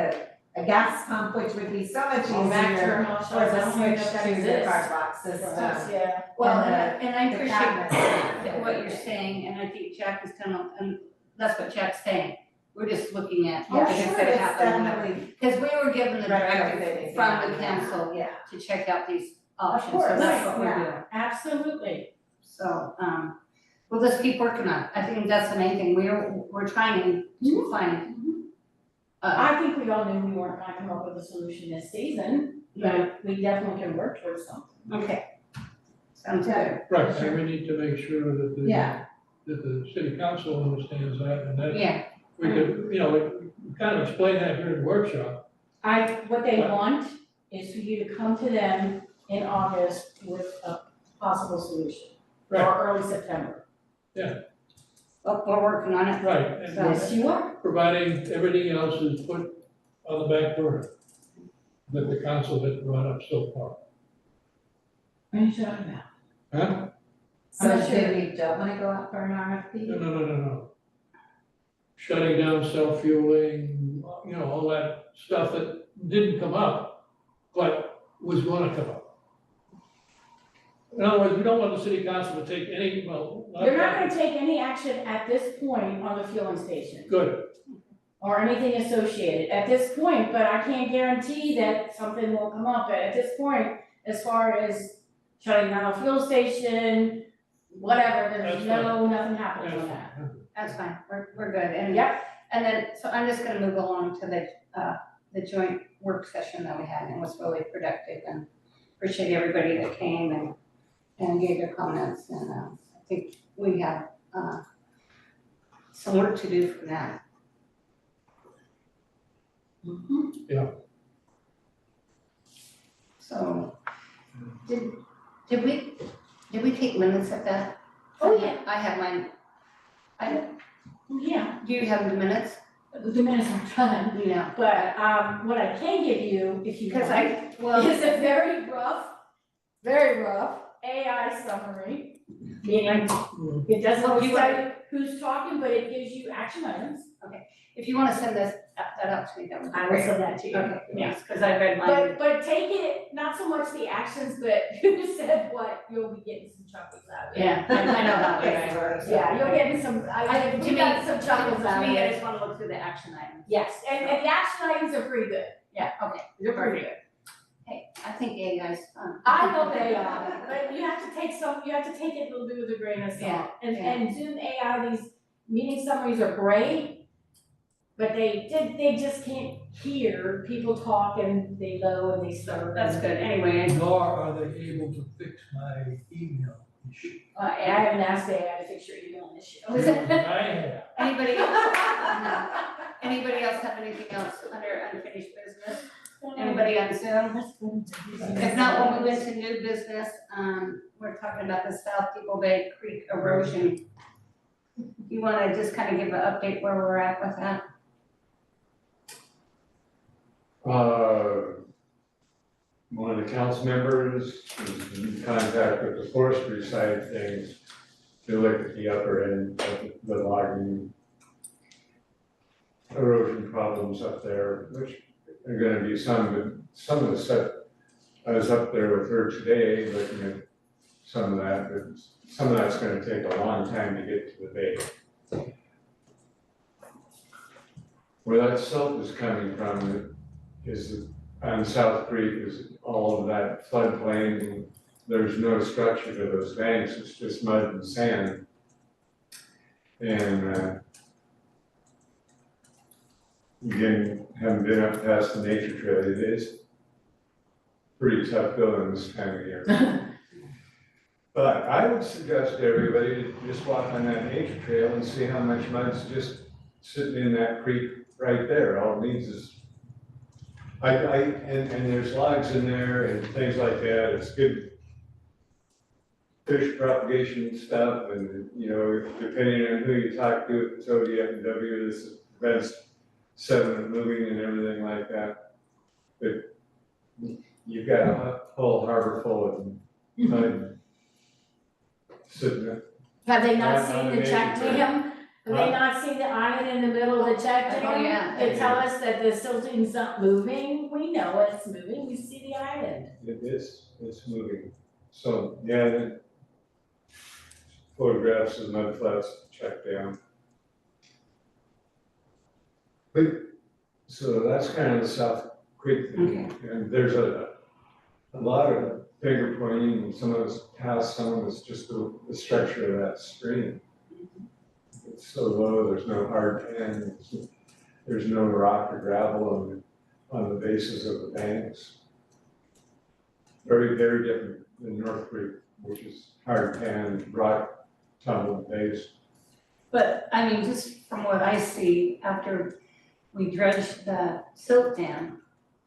a gas pump, which would be so much Well, Mac easier, Terminal or shows the I don't even know switch if that to the exists. card box system. Yeah. Well, And and I the appreciate cabinets. what you're saying, and I think Jack is kind of, and that's what Jack's saying. We're just looking at, Yeah, if sure, it it's happened, definitely because we were given the directive retrofitting from the beyond that. council Yeah. to check out these Of options, course, so that's what we're yeah, doing. absolutely. So, we'll just keep working on it. I think that's the main thing. We're trying to find, I think we all knew we weren't gonna come up with a solution this season, but we definitely can work towards something. okay. Sounds good. Right, and we need to make sure that Yeah. that the city council understands that, and that Yeah, we could, we kind of explain that during the workshop. What they want is for you to come to them in August with a possible solution, Right. or early September. well, we're working on it. Right, and Yes, you are. providing everything else is put on the back burner that the council has brought up so far. What are you talking about? Huh? So I'm not sure. we don't wanna go out for an RFP? No. Shutting down self-fueling, all that stuff that didn't come up, but was gonna come up. In other words, we don't want the city council to take any, They're not gonna take any action at this point on the fueling station Good, or anything associated at this point, but I can't guarantee that something will come up at this point as far as shutting down a fuel station, whatever, there's That's nothing happens on that. That's fine. We're good. And Yep, And then, so I'm just gonna move along to the joint work session that we had, and it was really productive, and appreciate everybody that came and gave their comments, and I think we have some work to do for that. Yeah. So, did we take minutes of that? Oh, yeah. I have mine. yeah, Do you have the minutes? the minutes are done, No. but, what I can give you, if you Because want, is a very rough AI summary, meaning it doesn't you tell you who's talking, but it gives you action items. if you wanna send that out to me, that would be I will great. send that to you. Okay, Yeah. yes, because I read mine. But take it, not so much the actions, but who said what, you'll be getting some chuckles out of it. Yeah, I know how it works. Yeah, you're getting some, we got some chuckles out To of me, I it. just wanna look through the action items. Yes, and the action items are pretty good, Yeah, okay, they're pretty good. hey, I think AI's fun. I know they are, but you have to take it a little bit with a grain of Yeah, salt. And yeah. Zoom AI, these meeting summaries are great, but they just can't hear people talk and they low and they slow. That's good, anyway, nor are they able to fix my email issue. I haven't asked AI to fix your email issue. I have. anybody else? Anybody else have anything else under unfinished business? Anybody on Zoom? If not, we'll move into new business, we're talking about the South Depoe Bay Creek erosion. You wanna just kind of give an update where we're at with that? One of the council members is in contact with the forestry side of things to look at the upper end of the logging erosion problems up there, which are gonna be some of the stuff. I was up there with her today looking at some of that, but some of that's gonna take a long time to get to the bay. Where that silt is coming from is on South Creek is all of that floodplain. There's no structure to those banks, it's just mud and sand. And again, haven't been up past the nature trail, it is pretty tough going this time of year. But I would suggest to everybody to just walk on that nature trail and see how much mud's just sitting in that creek right there. All it needs is, and there's logs in there and things like that. It's good. fish propagation stuff, and, you know, depending on who you talk to, if it's ODF&W, this prevents sediment moving and everything like that. But you've got a whole harbor full of mud sitting there. Have they not Yeah, seen on the the check neighborhood. dam? Have they not seen the island in the middle of the check Oh, dam? yeah. They tell us that the silting's not moving, we know it's moving, we see the island. It's moving. So, yeah, the photographs of mud flats checked down. But, so that's kind of the South Creek thing. And there's a lot of finger pointing, and some of it's past, some of it's just the structure of that stream. It's so low, there's no hard pan, there's no rock or gravel on the bases of the banks. Very, very different than North Creek, which is hard pan, rock, tumbled base. But, I mean, just from what I see, after we dredged the silt dam,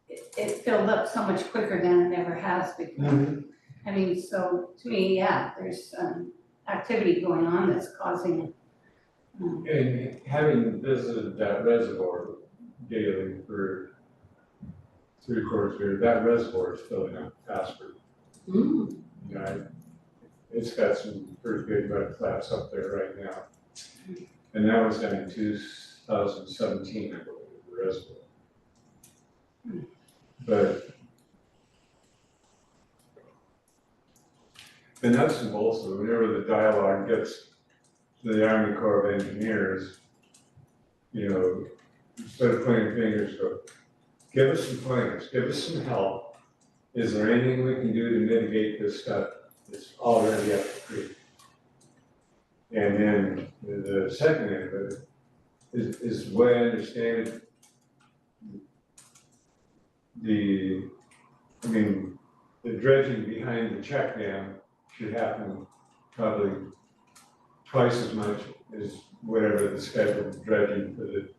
it filled up so much quicker than it ever has before. I mean, so to me, yeah, there's activity going on that's causing. And having visited that reservoir daily for 3/4 year, that reservoir is filling up faster. You know, it's got some pretty big mud flats up there right now. And that was done in 2017, I believe, the reservoir. But the nuts and bolts of it, whenever the dialogue gets to the Army Corps of Engineers, you know, instead of pointing fingers, go, give us some plans, give us some help. Is there anything we can do to mitigate this stuff that's already up the creek? And then the second end of it is the way I understand it, the dredging behind the check dam should happen probably twice as much as whatever the scheduled dredging for the.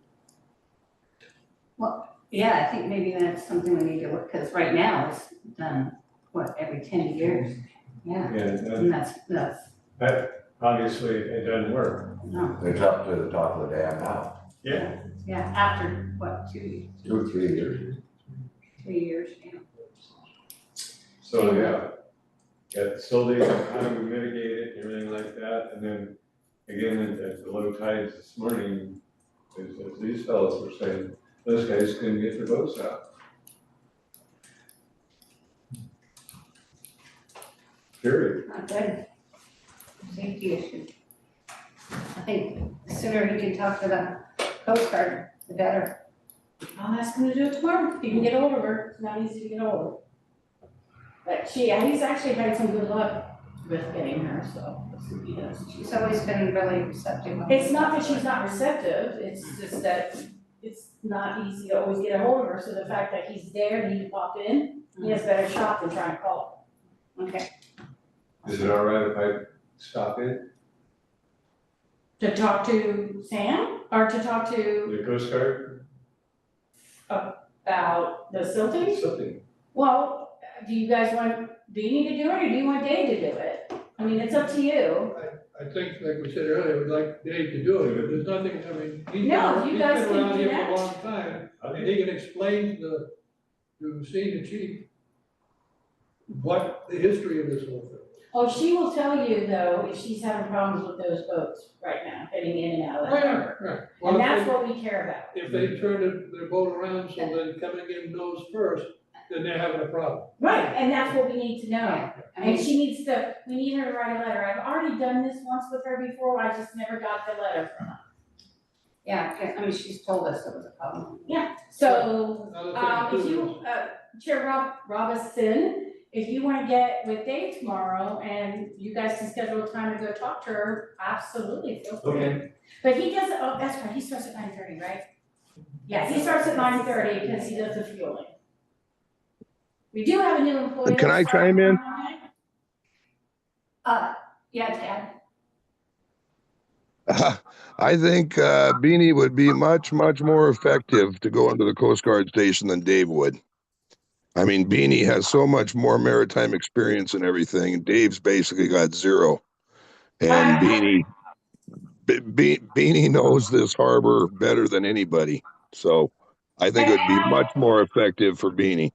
Well, yeah, I think maybe that's something we need to look, because right now it's done, what, every 10 years? Yeah, and that's, Obviously, it doesn't work. no, It's up to the top of the dam now, Yeah. yeah, after, what, 2, 2, 3 years. 3 years, yeah. So, yeah, slowly, how do we mitigate it and everything like that, and then, again, at the low tides this morning, as these fellows were saying, those guys couldn't get their boats out. Period. Not good. Safety issue. I think the sooner he can talk to the Coast Guard, the better. I'll ask him to do it tomorrow, if you can get hold of her, it's not easy to get hold of. But he's actually had some good luck with getting her, so let's see what he does. She's always been really receptive. It's not that she's not receptive, it's just that it's not easy to always get a hold of her, so the fact that he's there and he can pop in, he has better shot than trying to call Okay, Is it all right if I stop in? her. To talk to Sam, or to talk to, The Coast Guard? about the silting? Something. Well, do you need to do it, or do you want Dave to do it? I mean, it's up to you. I think, like we said earlier, we'd like Dave to do it, but there's nothing, I mean, he's No, been, you he's guys been can around do here for that. a long time, and he can explain to senior chief what the history of this whole thing. Oh, she will tell you though, if she's having problems with those boats right now, getting in and out of Oh, that yeah, harbor. right. Well, And if that's they- what we care about. If they turn their boat around so that coming in nose first, then they're having a problem. Right, and that's what we need to know. I And mean, we need her to write a letter. I've already done this once with her before, I just never got the letter from her. yeah, I mean, she's told us it was a problem. So, Another thing if too you, Chair Robinson, if you wanna get with Dave tomorrow and you guys can schedule a time to go talk to her, absolutely, feel free. Okay. But he does, oh, that's right, he starts at 9:30, right? Yeah, he starts at 9:30 because he does the fueling. We do have a new employee. Can I that's starting chime in? tomorrow night. Yeah, Tad, I think Beanie would be much more effective to go into the Coast Guard station than Dave would. I mean, Beanie has so much more maritime experience and everything. Dave's basically got zero. And Beanie knows this harbor better than anybody. So I think it would be much more effective for Beanie.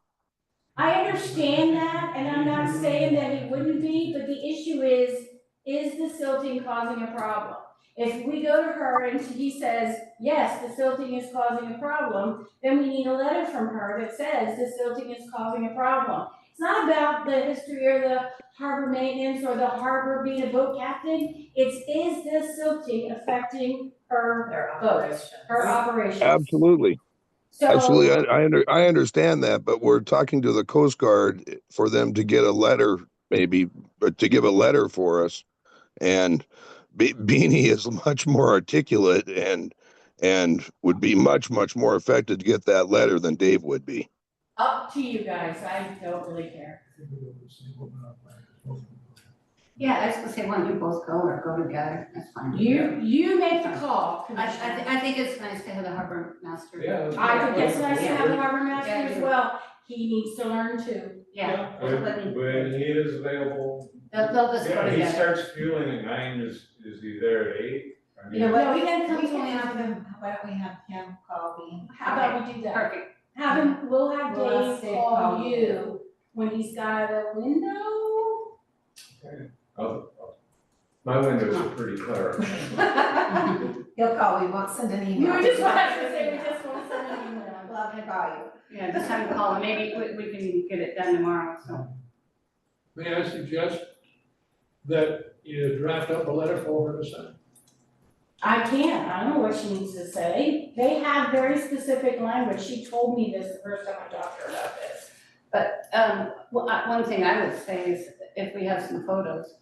I understand that, and I'm not saying that he wouldn't be, but the issue is the silting causing a problem? If we go to her and he says, yes, the silting is causing a problem, then we need a letter from her that says the silting is causing a problem. It's not about the history or the harbor maintenance or the harbor being a boat captain. It's, is the silting affecting her boats, her operations? Absolutely. So, Absolutely. I understand that, but we're talking to the Coast Guard for them to get a letter, maybe, but to give a letter for us. And Beanie is much more articulate and would be much more effective to get that letter than Dave would be. up to you guys, I don't really care. Yeah, I was gonna say, why don't you both go or go together, that's fine. You make the call, I Commissioner. think it's nice to have the harbor master. Yeah. I think it's nice to have the harbor master Yeah, as yeah. well, he needs to learn too. Yeah. When he is available, They'll just go yeah, he together. starts fueling at 9, is he there at 8? I You know mean, what, No, we he can, can come we to can me. have him, why don't we have him call me? How about we do that? Perfect. Have him, we'll have We'll Dave ask Dave call call you when he's got a window. my windows are pretty clear. He'll call, we won't send an You email. were just about to say, we just won't send an email. We'll have him call you. Yeah, just have him call, and maybe we can get it done tomorrow, so. May I suggest that you draft up a letter for her to send? I can't, I don't know what she needs to say, they have very specific language, she told me this the first time I talked to her about this. One thing I would say is if we have some photos.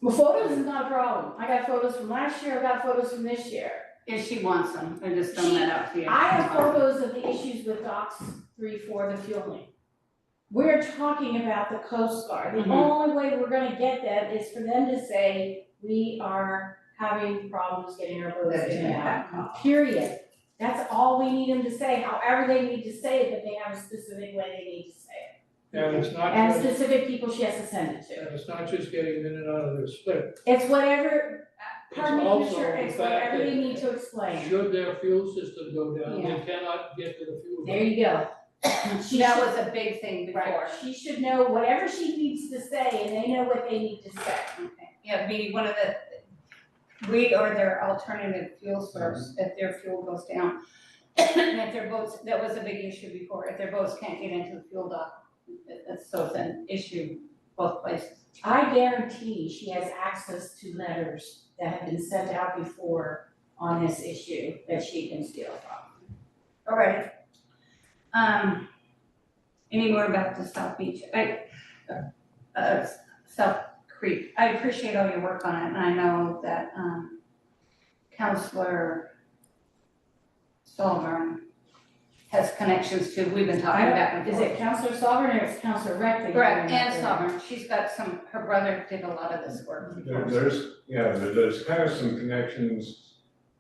Well, photos is not a problem, I got photos from last year, I got photos from this year. If she wants them, I just throwing that out to you. I have photos of the issues with docks 3, 4, the fueling. We're talking about the Coast Guard, the Mhm. only way we're gonna get that is for them to say, we are having problems getting our boats That's in and that out, period. That's all we need them to say, however they need to say it, but they have a specific way they need to say it. And it's not And just, specific people she has to send it to. and it's not just getting them in and out of their split. It's whatever, pardon me, It's also Commissioner, the it's fact whatever they that need to explain. Should their fuel system go down, Yeah. they cannot get to the fuel. There you go. She That should- was a big thing before. Right, she should know whatever she needs to say, and they know what they need to say. Okay, yeah, be one of the, we or their alternative fuel source, if their fuel goes down. And if their boats, that was a big issue before, if their boats can't get into the fuel dock, so it's an issue both places. I guarantee she has access to letters that have been sent out before on this issue that she can steal from. All right. Any more about the South Beach? South Creek, I appreciate all your work on it, and I know that, Counselor Solvern has connections to, we've been talking back and Is forth. it Counselor Sovereign or is Counselor Rec that you're Correct, doing and that Sovereign, she's got some, her brother did a lot of this work before. There's kind of some connections,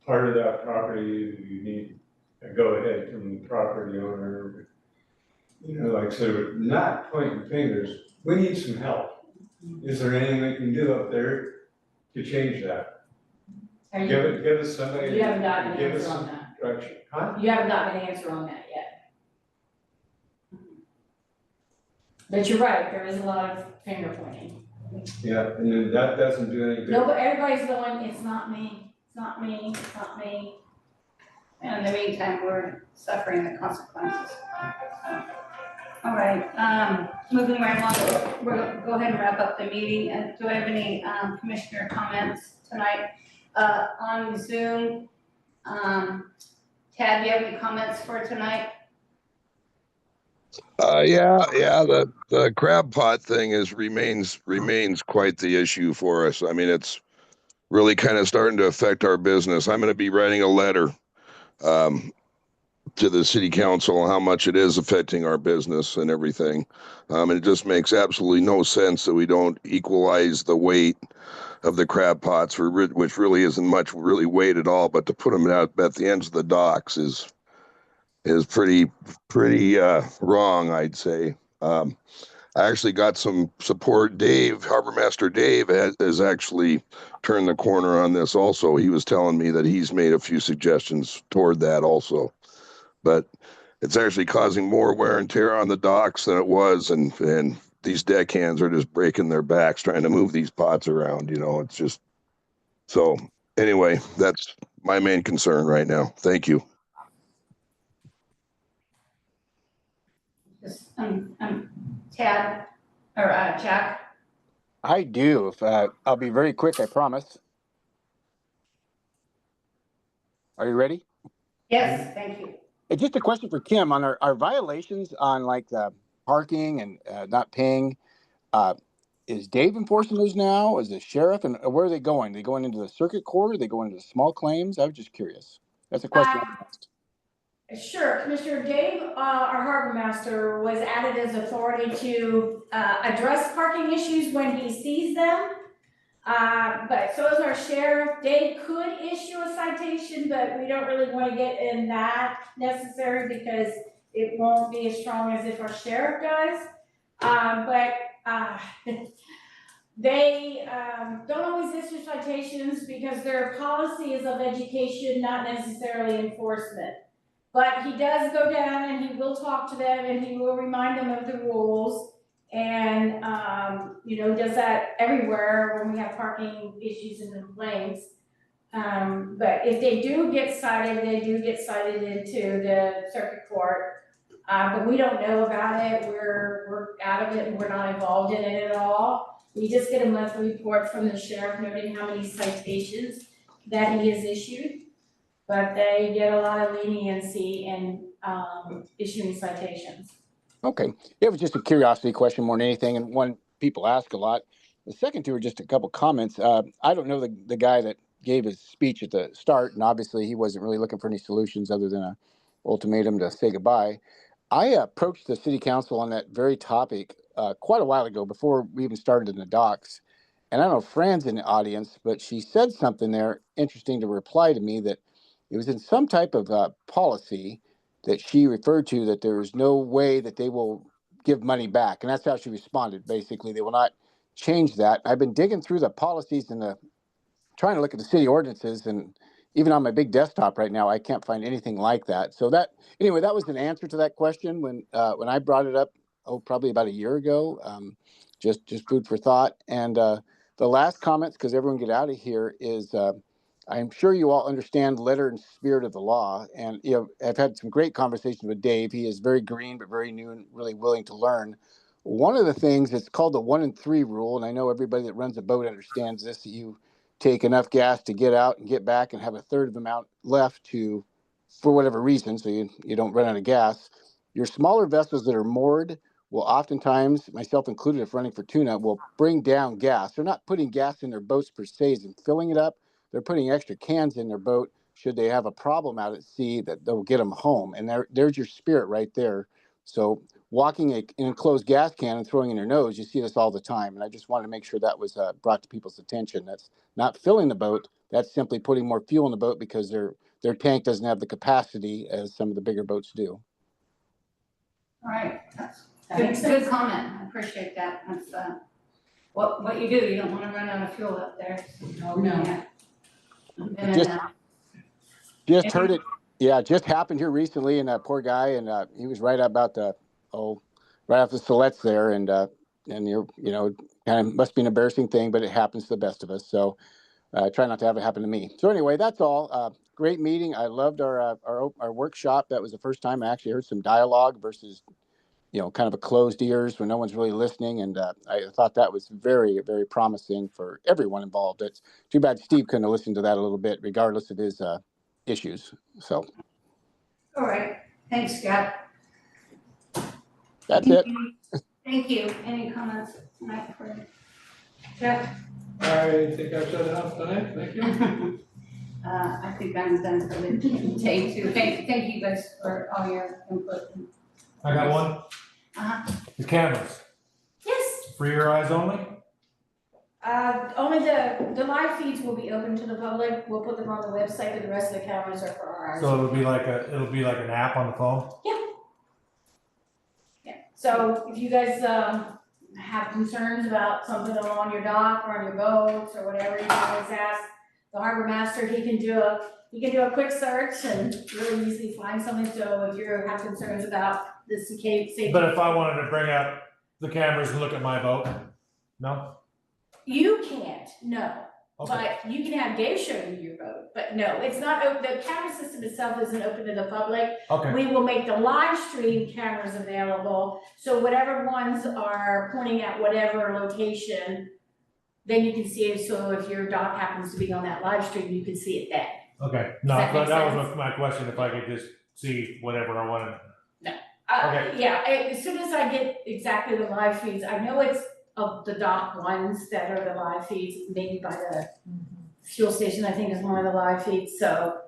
part of that property, you need a go-ahead from the property owner. You know, like I said, we're not pointing fingers, we need some help. Is there anything we can do up there to change that? Are you- Give us somebody. You haven't gotten an give us answer on some that. direction, huh? You haven't gotten an answer on that yet. But you're right, there is a lot of finger pointing. Yeah, and then that doesn't do any good. No, but everybody's going, it's not me, it's not me, it's not me. And in the meantime, we're suffering the consequences. All right, moving right along, we're gonna go ahead and wrap up the meeting, and do I have any, commissioner comments tonight? On Zoom, Tad, do you have any comments for tonight? The crab pot thing remains quite the issue for us. I mean, it's really kind of starting to affect our business. I'm going to be writing a letter to the city council on how much it is affecting our business and everything. And it just makes absolutely no sense that we don't equalize the weight of the crab pots, which really isn't much really weight at all, but to put them out at the ends of the docks is is pretty wrong, I'd say. I actually got some support. Dave, Harbor Master Dave, has actually turned the corner on this also. He was telling me that he's made a few suggestions toward that also. But it's actually causing more wear and tear on the docks than it was, and these deckhands are just breaking their backs trying to move these pots around, you know. It's just so anyway, that's my main concern right now. Thank you. Tad, or Jack? I do. If I'll be very quick, I promise. Are you ready? Yes, thank you. Just a question for Kim on our violations on like the parking and not paying. Is Dave enforcing those now? Is the sheriff, and where are they going? Are they going into the circuit court? Are they going into the small claims? I was just curious. That's a question I asked. Sure, Commissioner Dave, our harbor master, was added as authority to address parking issues when he sees them. But so is our sheriff. Dave could issue a citation, but we don't really want to get in that necessary because it won't be as strong as if our sheriff does. They don't always issue citations because their policy is of education, not necessarily enforcement. But he does go down and he will talk to them and he will remind them of the rules. And, does that everywhere when we have parking issues and complaints. But if they do get cited, they do get cited into the circuit court. But we don't know about it. We're out of it and we're not involved in it at all. We just get a monthly report from the sheriff noting how many citations that he has issued. But they get a lot of leniency in issuing citations. Okay. It was just a curiosity question more than anything, and one people ask a lot. The second two are just a couple comments. I don't know the guy that gave his speech at the start, and obviously he wasn't really looking for any solutions other than an ultimatum to say goodbye. I approached the city council on that very topic quite a while ago, before we even started in the docks. And I don't know if Fran's in the audience, but she said something there interesting to reply to me, that it was in some type of policy that she referred to, that there is no way that they will give money back. And that's how she responded. Basically, they will not change that. I've been digging through the policies and trying to look at the city ordinances, and even on my big desktop right now, I can't find anything like that. So anyway, that was an answer to that question when I brought it up, probably about a year ago. Just food for thought. And the last comments, because everyone get out of here, is I'm sure you all understand the letter and spirit of the law. And I've had some great conversations with Dave. He is very green, but very new and really willing to learn. One of the things, it's called the 1 in 3 rule. And I know everybody that runs a boat understands this, that you take enough gas to get out and get back and have a third of the amount left for whatever reason, so you don't run out of gas. Your smaller vessels that are moored will oftentimes, myself included if running for tuna, will bring down gas. They're not putting gas in their boats per se and filling it up. They're putting extra cans in their boat should they have a problem out at sea that they'll get them home. And there's your spirit right there. So walking an enclosed gas can and throwing in your nose, you see this all the time. And I just wanted to make sure that was brought to people's attention. That's not filling the boat. That's simply putting more fuel in the boat because their tank doesn't have the capacity as some of the bigger boats do. All right, that's good comment. I appreciate that. That's what you do. You don't want to run out of fuel up there. No. Just heard it. Yeah, it just happened here recently, and that poor guy, and he was right about right off the Siletz there, and kind of must be an embarrassing thing, but it happens to the best of us. So try not to have it happen to me. So anyway, that's all. Great meeting. I loved our workshop. That was the first time I actually heard some dialogue versus, kind of a closed ears when no one's really listening. And I thought that was very, very promising for everyone involved. It's too bad Steve couldn't have listened to that a little bit, regardless of his issues. So. All right. Thanks, Scott. That's it. Thank you. Any comments tonight for Jeff? I think I've said enough tonight. Thank you. I think I'm done for the day too. Thank you guys for all your input. I got one. Uh-huh. The cameras, Yes. for your eyes only? Only the live feeds will be open to the public. We'll put them on the website, but the rest of the cameras are for our eyes. So it'll be like an app on the phone? Yeah, so if you guys, have concerns about something along your dock or on your boats or whatever, you can always ask the harbor master. He can do a quick search and really easily find something. So if you have concerns about the safety. But if I wanted to bring out the cameras and look at my boat, no? You can't, no. Okay. But you can have Dave show you your boat, but no, it's not, the camera system itself isn't open to the public. Okay. We will make the live stream cameras available, so whatever ones are pointing at whatever location, then you can see it, so if your dock happens to be on that live stream, you can see it then. Okay, no, Does that make that sense? was my question, if I could just see whatever I wanted. Okay. Yeah, as soon as I get exactly the live feeds, I know it's of the dock ones that are the live feeds, maybe by the fuel station, I think is one of the live feeds, so,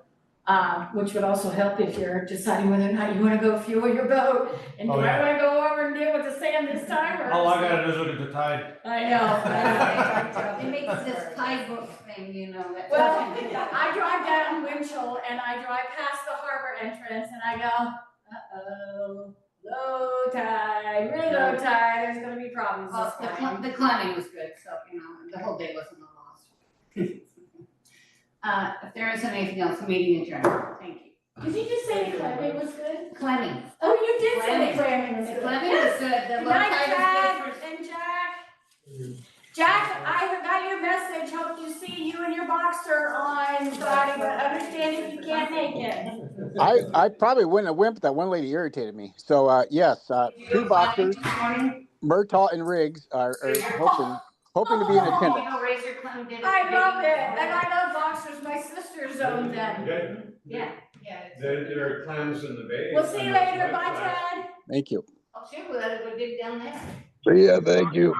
which would also help if you're deciding whether or not you wanna go fuel your boat. And do Oh, I yeah. wanna go over and deal with the sand this time, or? All I gotta do is look at the tide. I know. It makes this tide book thing, you know, that's. Well, I drive down Winchell and I drive past the harbor entrance and I go, uh-oh, low tide, really low tide, there's gonna be problems Well, this time. the climbing was good, so, you know, the whole day wasn't a loss. If there isn't anything else, meeting adjourned, thank you. Did you just say the climbing was good? Climbing, Oh, you did say the climbing was the good. climbing was good, the Good low night, tide Jack, was good and Jack. Jack, I got your message, hope you see you and your boxer on Friday, but understand if you can't make it. I probably wouldn't have went, but that one lady irritated me. So, yes, two boxers, Murtaugh and Riggs are hoping to be in for. attendance. You know, Razor Clem did it. I love it, and I love boxers, my sisters own them. Yeah. There are clams in the bay. We'll see you later, bye Ted. Thank you. Oh, sure, we gotta go dig down there. See ya, thank you.